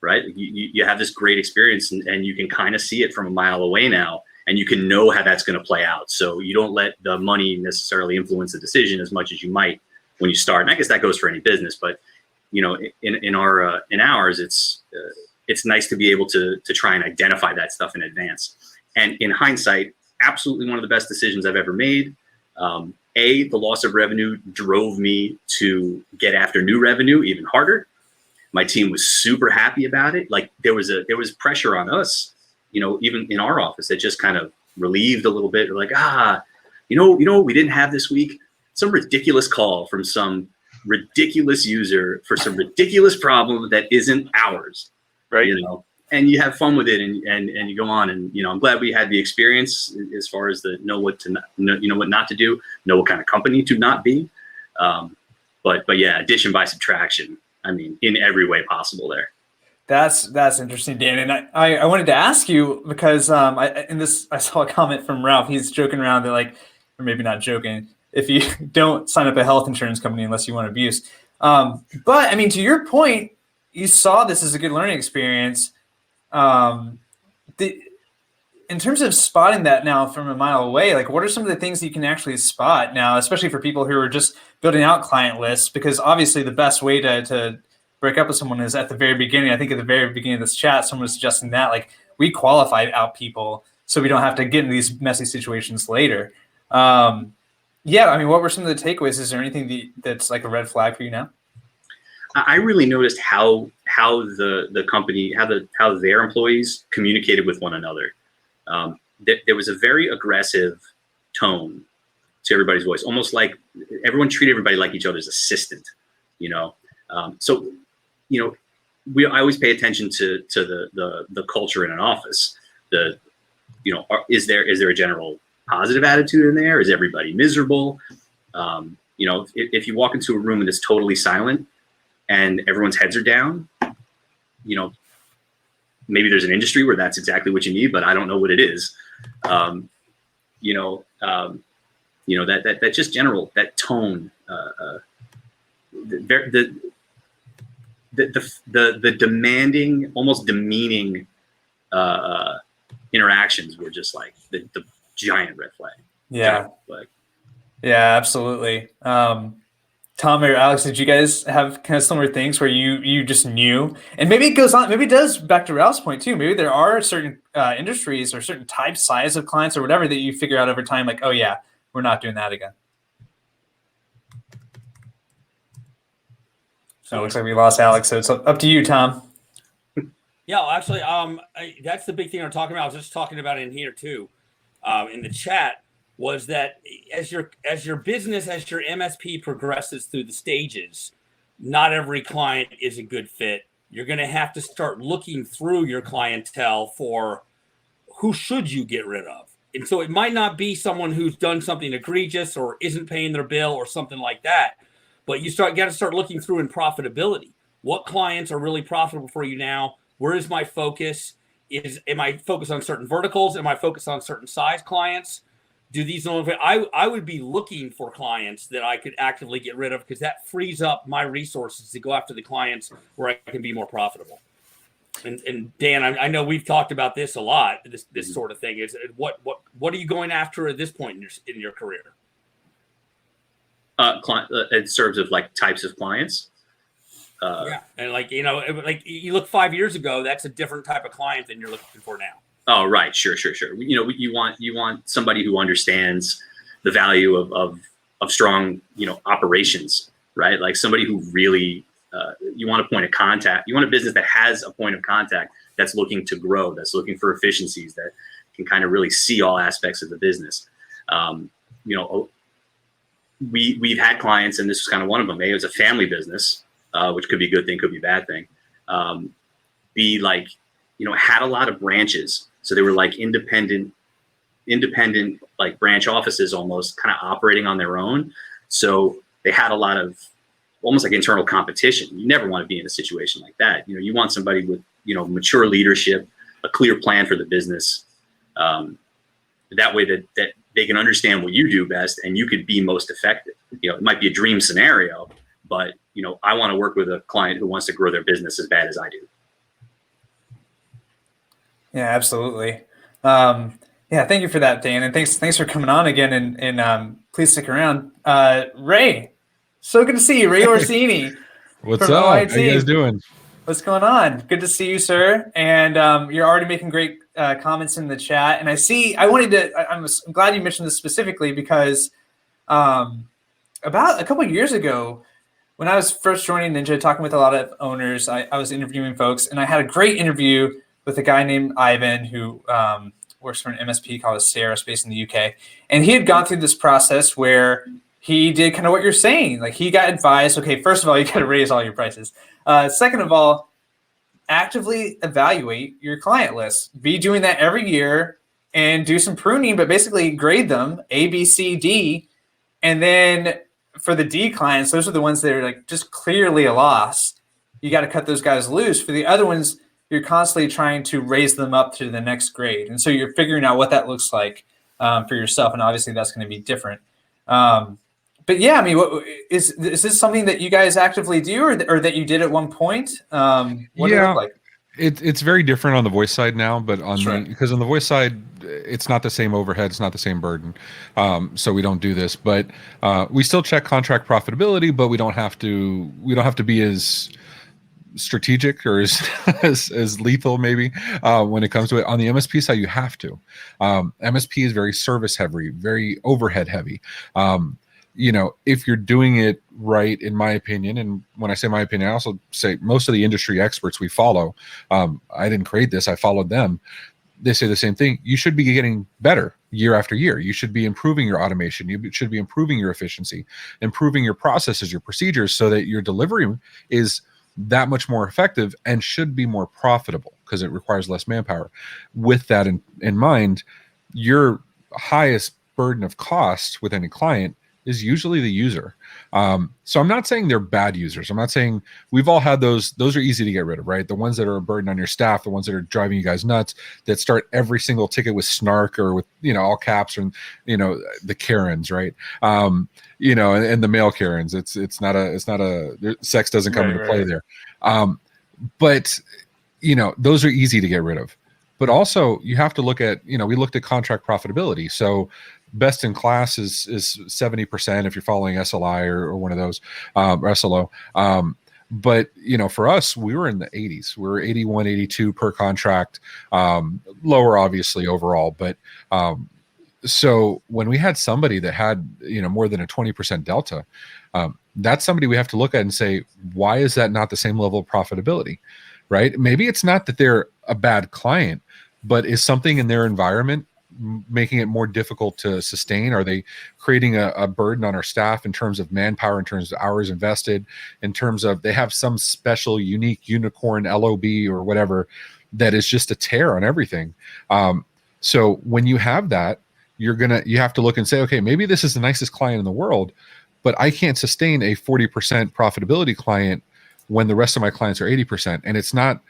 right? You have this great experience and you can kind of see it from a mile away now. And you can know how that's going to play out. So you don't let the money necessarily influence the decision as much as you might when you start. And I guess that goes for any business, but in ours, it's nice to be able to try and identify that stuff in advance. And in hindsight, absolutely one of the best decisions I've ever made. The loss of revenue drove me to get after new revenue even harder. My team was super happy about it. Like there was pressure on us, even in our office, that just kind of relieved a little bit. Like, we didn't have this week some ridiculous call from some ridiculous user for some ridiculous problem that isn't ours, right? And you have fun with it, and you go on. And I'm glad we had the experience as far as the what not to do, know what kind of company to not be. But yeah, addition by subtraction. I mean, in every way possible there. That's interesting, Dan. And I wanted to ask you because I saw a comment from Ralph. He's joking around that, like, or maybe not joking, if you don't sign up a health insurance company unless you want abuse. But I mean, to your point, you saw this as a good learning experience. In terms of spotting that now from a mile away, like what are some of the things you can actually spot now, especially for people who are just building out client lists? Because obviously the best way to break up with someone is at the very beginning. I think at the very beginning of this chat, someone was suggesting that, like, we qualify out people so we don't have to get into these messy situations later. I mean, what were some of the takeaways? Is there anything that's like a red flag for you now? I really noticed how the company, how their employees communicated with one another. There was a very aggressive tone to everybody's voice, almost like everyone treated everybody like each other's assistant, I always pay attention to the culture in an office. Is there a general positive attitude in there? Is everybody miserable? If you walk into a room and it's totally silent and everyone's heads are down, maybe there's an industry where that's exactly what you need, but I don't know what it is. That just general, that tone, the demanding, almost demeaning interactions were just like the giant red flag. Yeah. Yeah, absolutely. Tom or Alex, did you guys have kind of similar things where you just knew? And maybe it goes on, maybe it does, back to Ralph's point too. Maybe there are certain industries or certain types, size of clients or whatever that you figure out over time, like, oh yeah, we're not doing that again. So it looks like we lost Alex. So it's up to you, Tom. Yeah, actually, that's the big thing I'm talking about. I was just talking about it in here too, in the chat, was that as your business, as your MSP progresses through the stages, not every client is a good fit. You're going to have to start looking through your clientele for who should you get rid of. And so it might not be someone who's done something egregious or isn't paying their bill or something like that, but you got to start looking through in profitability. What clients are really profitable for you now? Where is my focus? Am I focused on certain verticals? Am I focused on certain size clients? I would be looking for clients that I could actively get rid of, because that frees up my resources to go after the clients where I can be more profitable. And Dan, I know we've talked about this a lot. This sort of thing is what are you going after at this point in your career? In terms of like types of clients. Yeah, and like you look 5 years ago, that's a different type of client than you're looking for now. Oh, right. Sure. You want somebody who understands the value of strong, operations, right? Like somebody who really, you want a point of contact. You want a business that has a point of contact that's looking to grow, that's looking for efficiencies, that can kind of really see all aspects of the business. We've had clients, and this was kind of one of them. It was a family business, which could be a good thing, could be a bad thing. Had a lot of branches. So they were like independent independent, like branch offices almost kind of operating on their own. So they had a lot of almost like internal competition. You never want to be in a situation like that. You want somebody with, mature leadership, a clear plan for the business. That way that they can understand what you do best and you could be most effective. It might be a dream scenario, but I want to work with a client who wants to grow their business as bad as I do. Yeah, absolutely. Thank you for that, Dan, and thanks for coming on again. And please stick around. Ray, so good to see you, Ray Orsini. What's up? How you guys doing? What's going on? Good to see you, sir. And you're already making great comments in the chat. And I'm glad you mentioned this specifically because about a couple of years ago, when I was first joining Ninja, talking with a lot of owners, I was interviewing folks, and I had a great interview with a guy named Ivan who works for an MSP called Sarah, based in the UK. And he had gone through this process where he did kind of what you're saying. Like, he got advised, okay, first of all, you got to raise all your prices. Second of all, actively evaluate your client list. Be doing that every year and do some pruning, but basically grade them A, B, C, D. And then for the D clients, those are the ones that are like just clearly a loss. You got to cut those guys loose. For the other ones, you're constantly trying to raise them up to the next grade. And so you're figuring out what that looks like for yourself. And obviously that's going to be different. But yeah, I mean, is this something that you guys actively do or that you did at one point? What does it look like? It's very different on the voice side now, but because on the voice side, it's not the same overhead, it's not the same burden. So we don't do this, but we still check contract profitability, but we don't have to be as strategic or as lethal maybe when it comes to it. On the MSP side, you have to. MSP is very service heavy, very overhead heavy. If you're doing it right, in my opinion, and when I say my opinion, I also say most of the industry experts we follow, I didn't create this, I followed them. They say the same thing. You should be getting better year after year. You should be improving your automation. You should be improving your efficiency, improving your processes, your procedures, so that your delivery is that much more effective and should be more profitable because it requires less manpower. With that in mind, your highest burden of cost with any client is usually the user. So I'm not saying they're bad users. I'm not saying we've all had those. Those are easy to get rid of, right? The ones that are a burden on your staff, the ones that are driving you guys nuts, that start every single ticket with snark or with, all caps, and, the Karens, right? And the male Karens. It's not a sex doesn't come into play there. But those are easy to get rid of. But also you have to look at, we looked at contract profitability. So best in class is 70% if you're following SLI or one of those, or SLO. But for us, we were in the 80s. We were 81, 82 per contract, lower obviously overall. But so when we had somebody that had more than a 20% delta, that's somebody we have to look at and say, why is that not the same level of profitability? Right? Maybe it's not that they're a bad client, but is something in their environment making it more difficult to sustain? Are they creating a burden on our staff in terms of manpower, in terms of hours invested, in terms of they have some special, unique unicorn LOB or whatever that is just a tear on everything? So when you have that, you have to look and say, okay, maybe this is the nicest client in the world, but I can't sustain a 40% profitability client when the rest of my clients are 80%. And it's not,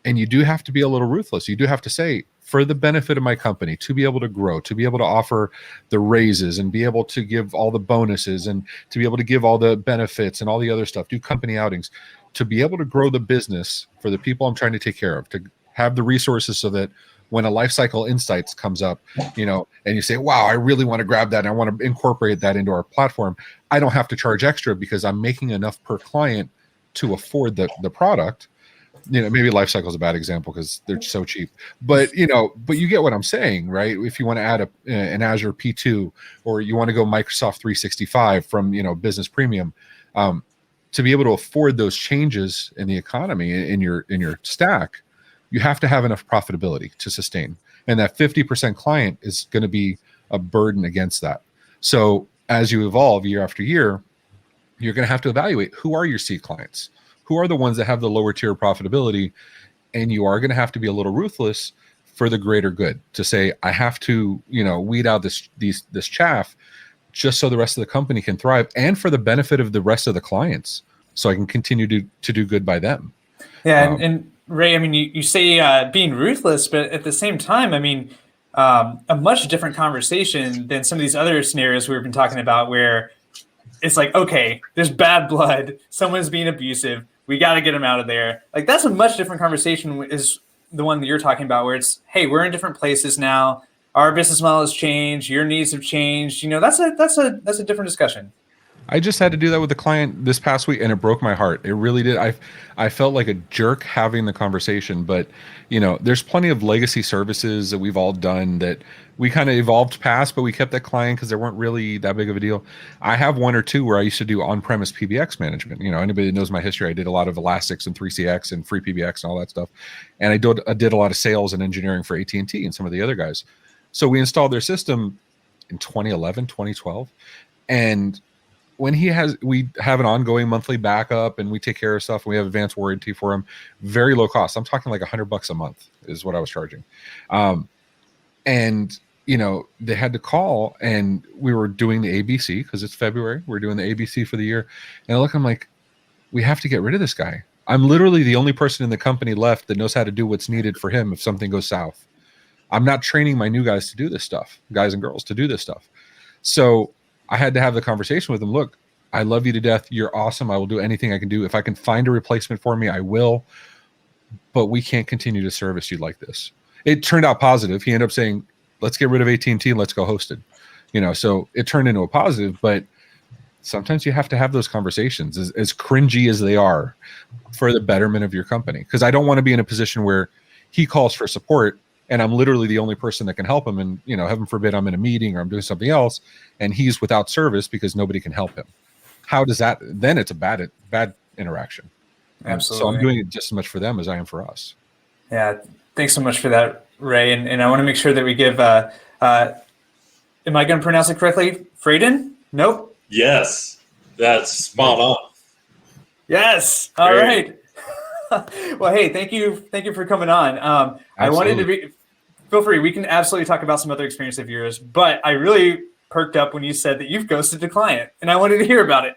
and you do have to be a little ruthless. You do have to say, for the benefit of my company, to be able to grow, to be able to offer the raises and be able to give all the bonuses and to be able to give all the benefits and all the other stuff, do company outings, to be able to grow the business for the people I'm trying to take care of, to have the resources so that when a life cycle insights comes up, and you say, wow, I really want to grab that and I want to incorporate that into our platform, I don't have to charge extra because I'm making enough per client to afford the product. Maybe Lifecycle is a bad example because they're so cheap, but you get what I'm saying, right? If you want to add an Azure P2 or you want to go Microsoft 365 from, Business Premium, to be able to afford those changes in the economy in your stack, you have to have enough profitability to sustain. And that 50% client is going to be a burden against that. So as you evolve year after year, you're going to have to evaluate who are your C clients. Who are the ones that have the lower tier profitability? And you are going to have to be a little ruthless for the greater good, to say, I have to, weed out this chaff just so the rest of the company can thrive and for the benefit of the rest of the clients, so I can continue to do good by them. Yeah. And Ray, I mean, you say being ruthless, but at the same time, I mean, a much different conversation than some of these other scenarios we've been talking about, where it's like, okay, there's bad blood, someone's being abusive, we got to get them out of there. Like, that's a much different conversation, is the one that you're talking about, where it's, hey, we're in different places now, our business model has changed, your needs have changed. That's a different discussion. I just had to do that with the client this past week, and it broke my heart. It really did. I felt like a jerk having the conversation, but there's plenty of legacy services that we've all done that we kind of evolved past, but we kept that client because they weren't really that big of a deal. I have one or two where I used to do on-premise PBX management. Anybody that knows my history, I did a lot of Elastics and 3CX and free PBX and all that stuff. And I did a lot of sales and engineering for AT&T and some of the other guys. So we installed their system in 2011, 2012. And when we have an ongoing monthly backup and we take care of stuff and we have advanced warranty for them, very low cost. I'm talking like $100 a month is what I was charging. And they had to call, and we were doing the ABC because it's February. We're doing the ABC for the year. And I'm like, we have to get rid of this guy. I'm literally the only person in the company left that knows how to do what's needed for him if something goes south. I'm not training my new guys to do this stuff, guys and girls to do this stuff. So I had to have the conversation with him. Look, I love you to death. You're awesome. I will do anything I can do. If I can find a replacement for me, I will. But we can't continue to service you like this. It turned out positive. He ended up saying, let's get rid of AT&T and let's go hosted. So it turned into a positive, but sometimes you have to have those conversations, as cringy as they are, for the betterment of your company. Because I don't want to be in a position where he calls for support and I'm literally the only person that can help him. And, heaven forbid, I'm in a meeting or I'm doing something else and he's without service because nobody can help him. How does that, then it's a bad interaction. Absolutely. So I'm doing it just as much for them as I am for us. Yeah. Thanks so much for that, Ray. And I want to make sure that we give, am I going to pronounce it correctly? Frayden? Nope. Yes. That's spot on. Yes. All right. Well, hey, thank you for coming on. I wanted to feel free. We can absolutely talk about some other experience of yours, but I really perked up when you said that you've ghosted a client, and I wanted to hear about it.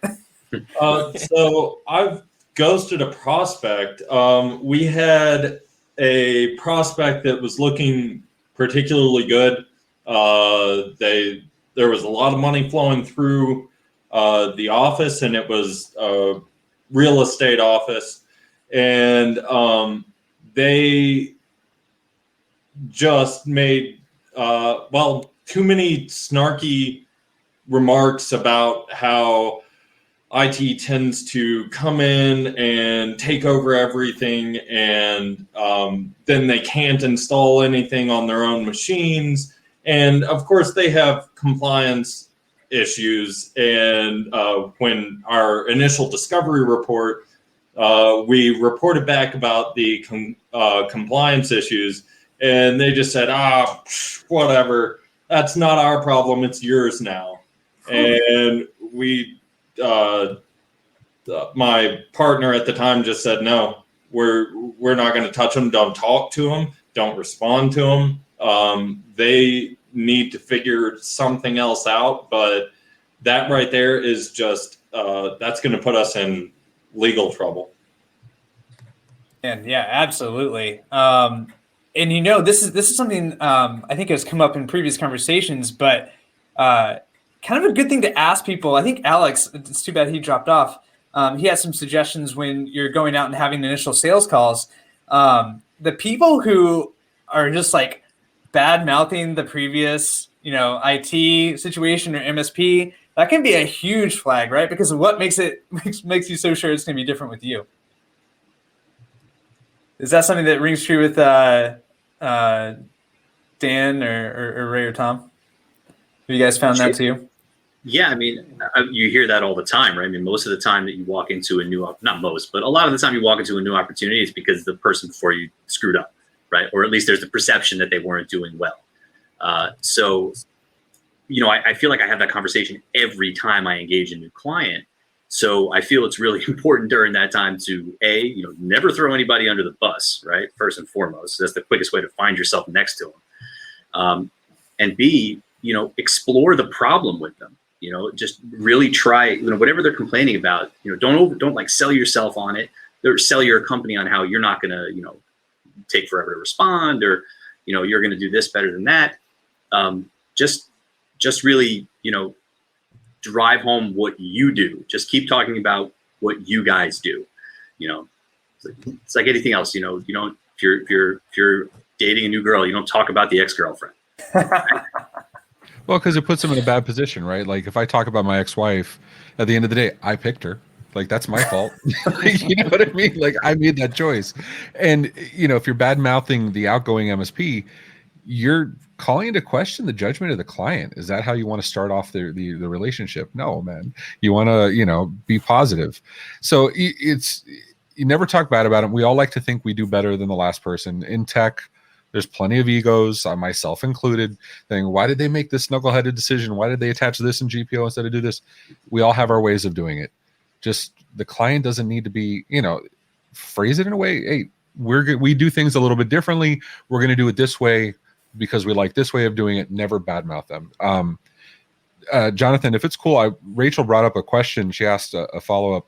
So I've ghosted a prospect. We had a prospect that was looking particularly good. There was a lot of money flowing through the office, and it was a real estate office. And they just made, too many snarky remarks about how IT tends to come in and take over everything, and then they can't install anything on their own machines. And of course, they have compliance issues. And when our initial discovery report, we reported back about the compliance issues, and they just said, whatever, that's not our problem, it's yours now. And we, my partner at the time just said, no, we're not going to touch them. Don't talk to them. Don't respond to them. They need to figure something else out. But that right there is just, that's going to put us in legal trouble. And yeah, absolutely. And this is something I think has come up in previous conversations, but kind of a good thing to ask people. I think Alex, it's too bad he dropped off. He had some suggestions when you're going out and having initial sales calls. The people who are just like bad mouthing the previous, IT situation or MSP, that can be a huge flag, right? Because of what makes you so sure it's going to be different with you. Is that something that rings true with Dan or Ray or Tom? Have you guys found that too? Yeah, I mean, you hear that all the time, right? I mean, most of the time that you walk into a new, not most, but a lot of the time you walk into a new opportunity is because the person before you screwed up, right? Or at least there's the perception that they weren't doing well. So, I feel like I have that conversation every time I engage a new client. So I feel it's really important during that time to never throw anybody under the bus, right? First and foremost, that's the quickest way to find yourself next to them. And B, explore the problem with them. Just really try, whatever they're complaining about, don't like sell yourself on it or sell your company on how you're not going to, take forever to respond, or, you're going to do this better than that. Just really, drive home what you do. Just keep talking about what you guys do. It's like anything else, you don't, if you're dating a new girl, you don't talk about the ex-girlfriend. Well, because it puts them in a bad position, right? Like if I talk about my ex-wife, at the end of the day, I picked her. Like that's my fault. You know what I mean? Like I made that choice. And if you're bad mouthing the outgoing MSP, you're calling into question the judgment of the client. Is that how you want to start off the relationship? No, man. You want to, be positive. So you never talk bad about them. We all like to think we do better than the last person. In tech, there's plenty of egos, myself included, saying, why did they make this knuckleheaded decision? Why did they attach this in GPO instead of do this? We all have our ways of doing it. Just the client doesn't need to be, phrase it in a way, hey, we do things a little bit differently. We're going to do it this way because we like this way of doing it. Never badmouth them. Jonathan, if it's cool, Rachel brought up a question. She asked a follow-up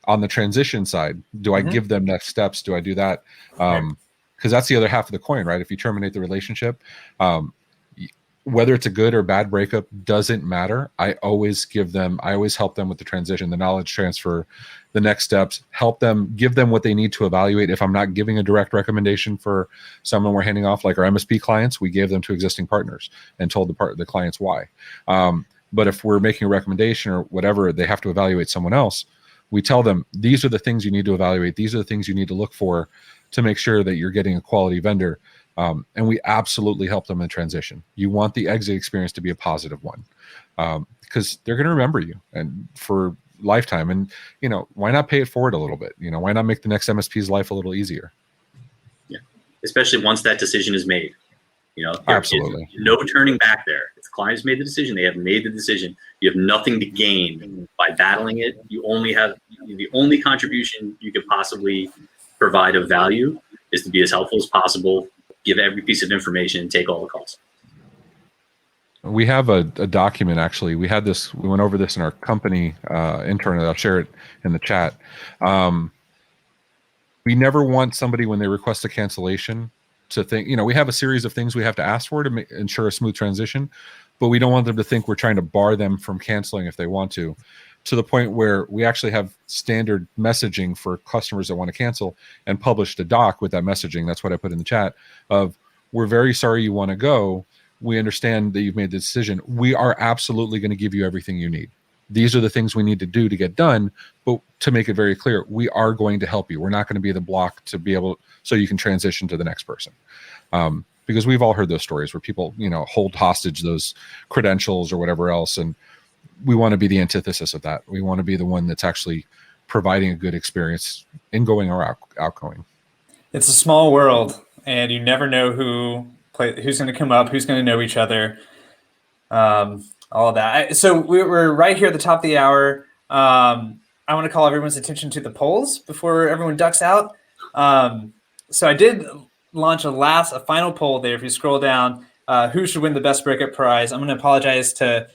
on the transition side. Do I give them next steps? Do I do that? Because that's the other half of the coin, right? If you terminate the relationship, whether it's a good or bad breakup doesn't matter. I always help them with the transition, the knowledge transfer, the next steps, help them, give them what they need to evaluate. If I'm not giving a direct recommendation for someone we're handing off, like our MSP clients, we gave them to existing partners and told the clients why. But if we're making a recommendation or whatever, they have to evaluate someone else. We tell them, these are the things you need to evaluate. These are the things you need to look for to make sure that you're getting a quality vendor. And we absolutely help them in transition. You want the exit experience to be a positive one, because they're going to remember you and for lifetime. And, why not pay it forward a little bit? Why not make the next MSP's life a little easier? Yeah. Especially once that decision is made, absolutely no turning back there. If the client has made the decision, they have made the decision. You have nothing to gain by battling it. You only have the only contribution you could possibly provide of value is to be as helpful as possible, give every piece of information, and take all the calls. We have a document, actually. We went over this in our company internally. I'll share it in the chat. We never want somebody, when they request a cancellation, to think, we have a series of things we have to ask for to ensure a smooth transition, but we don't want them to think we're trying to bar them from canceling if they want to the point where we actually have standard messaging for customers that want to cancel and published a doc with that messaging. That's what I put in the chat of, we're very sorry you want to go. We understand that you've made the decision. We are absolutely going to give you everything you need. These are the things we need to do to get done, but to make it very clear, we are going to help you. We're not going to be the block to be able, so you can transition to the next person. Because we've all heard those stories where people, hold hostage those credentials or whatever else. And we want to be the antithesis of that. We want to be the one that's actually providing a good experience, ingoing or outgoing. It's a small world, and you never know who's going to come up, who's going to know each other, all of that. So we're right here at the top of the hour. I want to call everyone's attention to the polls before everyone ducks out. So I did launch a final poll there. If you scroll down, who should win the best breakup prize? I'm going to apologize to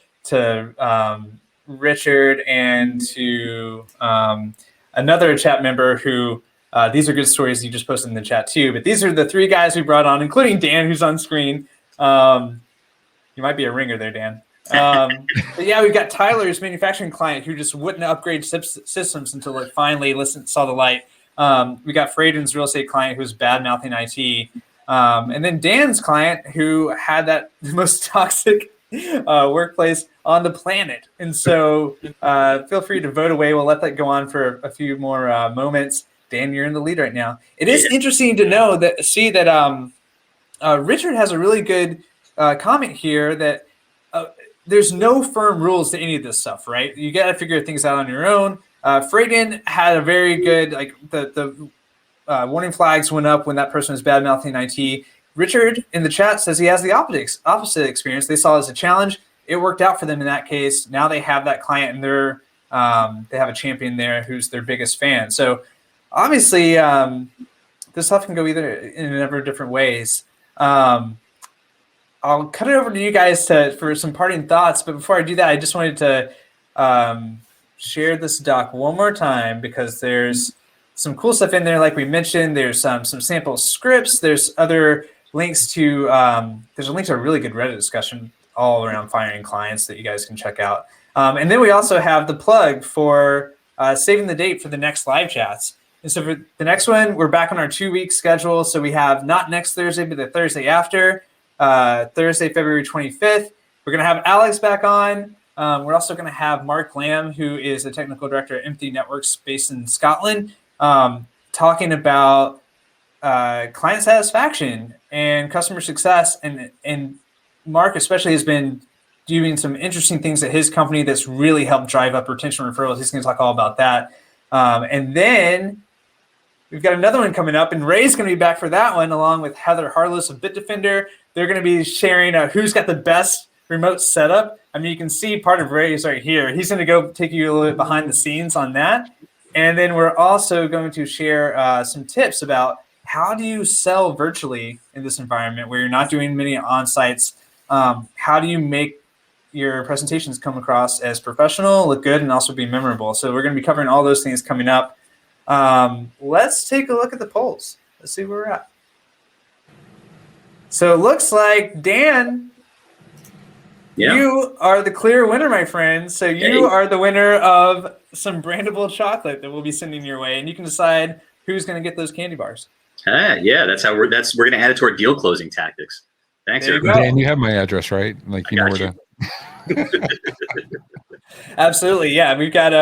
Richard and to another chat member who, these are good stories you just posted in the chat too, but these are the three guys we brought on, including Dan, who's on screen. You might be a ringer there, Dan. But yeah, we've got Tyler's manufacturing client who just wouldn't upgrade systems until it finally saw the light. We got Frayden's real estate client who's bad-mouthing IT. And then Dan's client who had the most toxic workplace on the planet. And so feel free to vote away. We'll let that go on for a few more moments. Dan, you're in the lead right now. It is interesting to see that Richard has a really good comment here that there's no firm rules to any of this stuff, right? You got to figure things out on your own. Frayden had a very good, the warning flags went up when that person was bad-mouthing IT. Richard in the chat says he has the opposite experience. They saw it as a challenge. It worked out for them in that case. Now they have that client, and they're they have a champion there who's their biggest fan. So obviously, this stuff can go either in a number of different ways. I'll cut it over to you guys for some parting thoughts. But before I do that, I just wanted to share this doc one more time because there's some cool stuff in there. Like we mentioned, there's some sample scripts. There's other links to there's a link to a really good Reddit discussion all around firing clients that you guys can check out. And then we also have the plug for saving the date for the next live chats. And so for the next one, we're back on our 2-week schedule. So we have not next Thursday, but the Thursday after, Thursday, February 25th. We're going to have Alex back on. We're also going to have Mark Lamb, who is the technical director at Empathy Networks based in Scotland, talking about client satisfaction and customer success. And Mark especially has been doing some interesting things at his company that's really helped drive up retention referrals. He's going to talk all about that. And then we've got another one coming up, and Ray's going to be back for that one, along with Heather Harless of Bitdefender. They're going to be sharing who's got the best remote setup. I mean, you can see part of Ray's right here. He's going to go take you a little bit behind the scenes on that. And then we're also going to share some tips about how do you sell virtually in this environment where you're not doing many on-sites. How do you make your presentations come across as professional, look good, and also be memorable? So we're going to be covering all those things coming up. Let's take a look at the polls. Let's see where we're at. So it looks like, Dan, you are the clear winner, my friend. So you are the winner of some brandable chocolate that we'll be sending your way, and you can decide who's going to get those candy bars. Yeah, that's how we're going to add it to our deal closing tactics. Thanks, everybody. Dan, you have my address, right? Like you know where to. Absolutely, yeah. We've got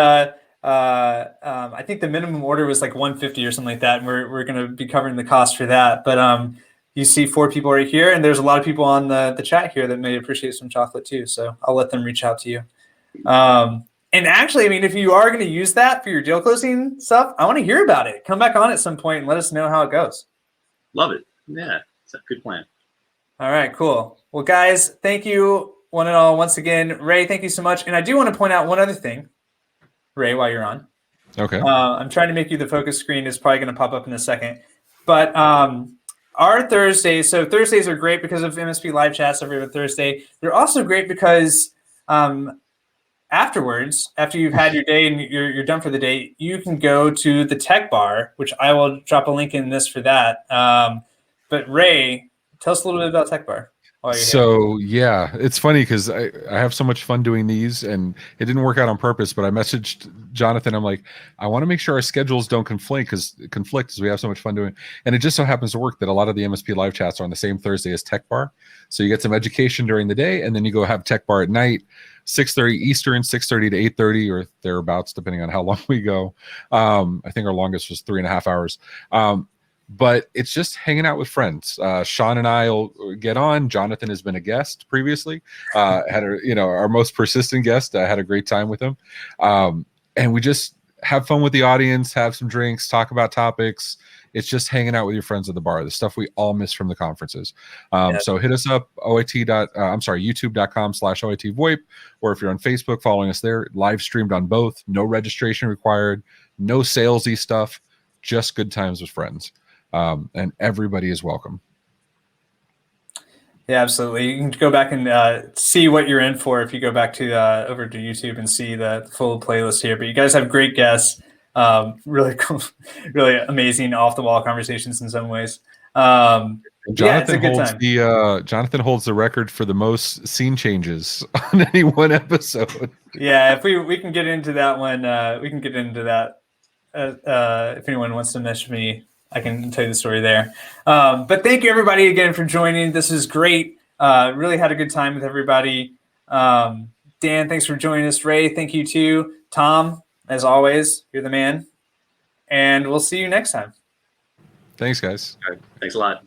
I think the minimum order was like $150 or something like that, and we're going to be covering the cost for that. But you see 4 people right here, and there's a lot of people on the chat here that may appreciate some chocolate too. So I'll let them reach out to you. And actually, I mean, if you are going to use that for your deal closing stuff, I want to hear about it. Come back on at some point and let us know how it goes. Love it. Yeah, it's a good plan. All right, cool. Well, guys, thank you one and all once again. Ray, thank you so much. And I do want to point out one other thing, Ray, while you're on. Okay. I'm trying to make you the focus screen. It's probably going to pop up in a second. But our Thursdays, so Thursdays are great because of MSP Live Chats every other Thursday. They're also great because afterwards, after you've had your day and you're done for the day, you can go to the Tech Bar, which I will drop a link in this for that. But Ray, tell us a little bit about Tech Bar. So yeah, it's funny because I have so much fun doing these, and it didn't work out on purpose. But I messaged Jonathan. I'm like, I want to make sure our schedules don't conflict because we have so much fun doing. And it just so happens to work that a lot of the MSP live chats are on the same Thursday as Tech Bar. So you get some education during the day, and then you go have Tech Bar at night, 6:30 Eastern, 6:30 to 8:30 or thereabouts, depending on how long we go. I think our longest was 3.5 hours. But it's just hanging out with friends. Sean and I will get on. Jonathan has been a guest previously. Had our most persistent guest. I had a great time with him. And we just have fun with the audience, have some drinks, talk about topics. It's just hanging out with your friends at the bar, the stuff we all miss from the conferences. So hit us up, youtube.com/OIT VoIP, or if you're on Facebook, following us there, live streamed on both. No registration required, no salesy stuff, just good times with friends. And everybody is welcome. Yeah, absolutely. You can go back and see what you're in for if you go back to over to YouTube and see the full playlist here. But you guys have great guests, really cool, really amazing off-the-wall conversations in some ways. Jonathan holds the record for the most scene changes on any one episode. Yeah, if we can get into that one, we can get into that. If anyone wants to message me, I can tell you the story there. But thank you, everybody, again, for joining. This is great. Really had a good time with everybody. Dan, thanks for joining us. Ray, thank you, too. Tom, as always, you're the man. And we'll see you next time. Thanks, guys. All right. Thanks a lot.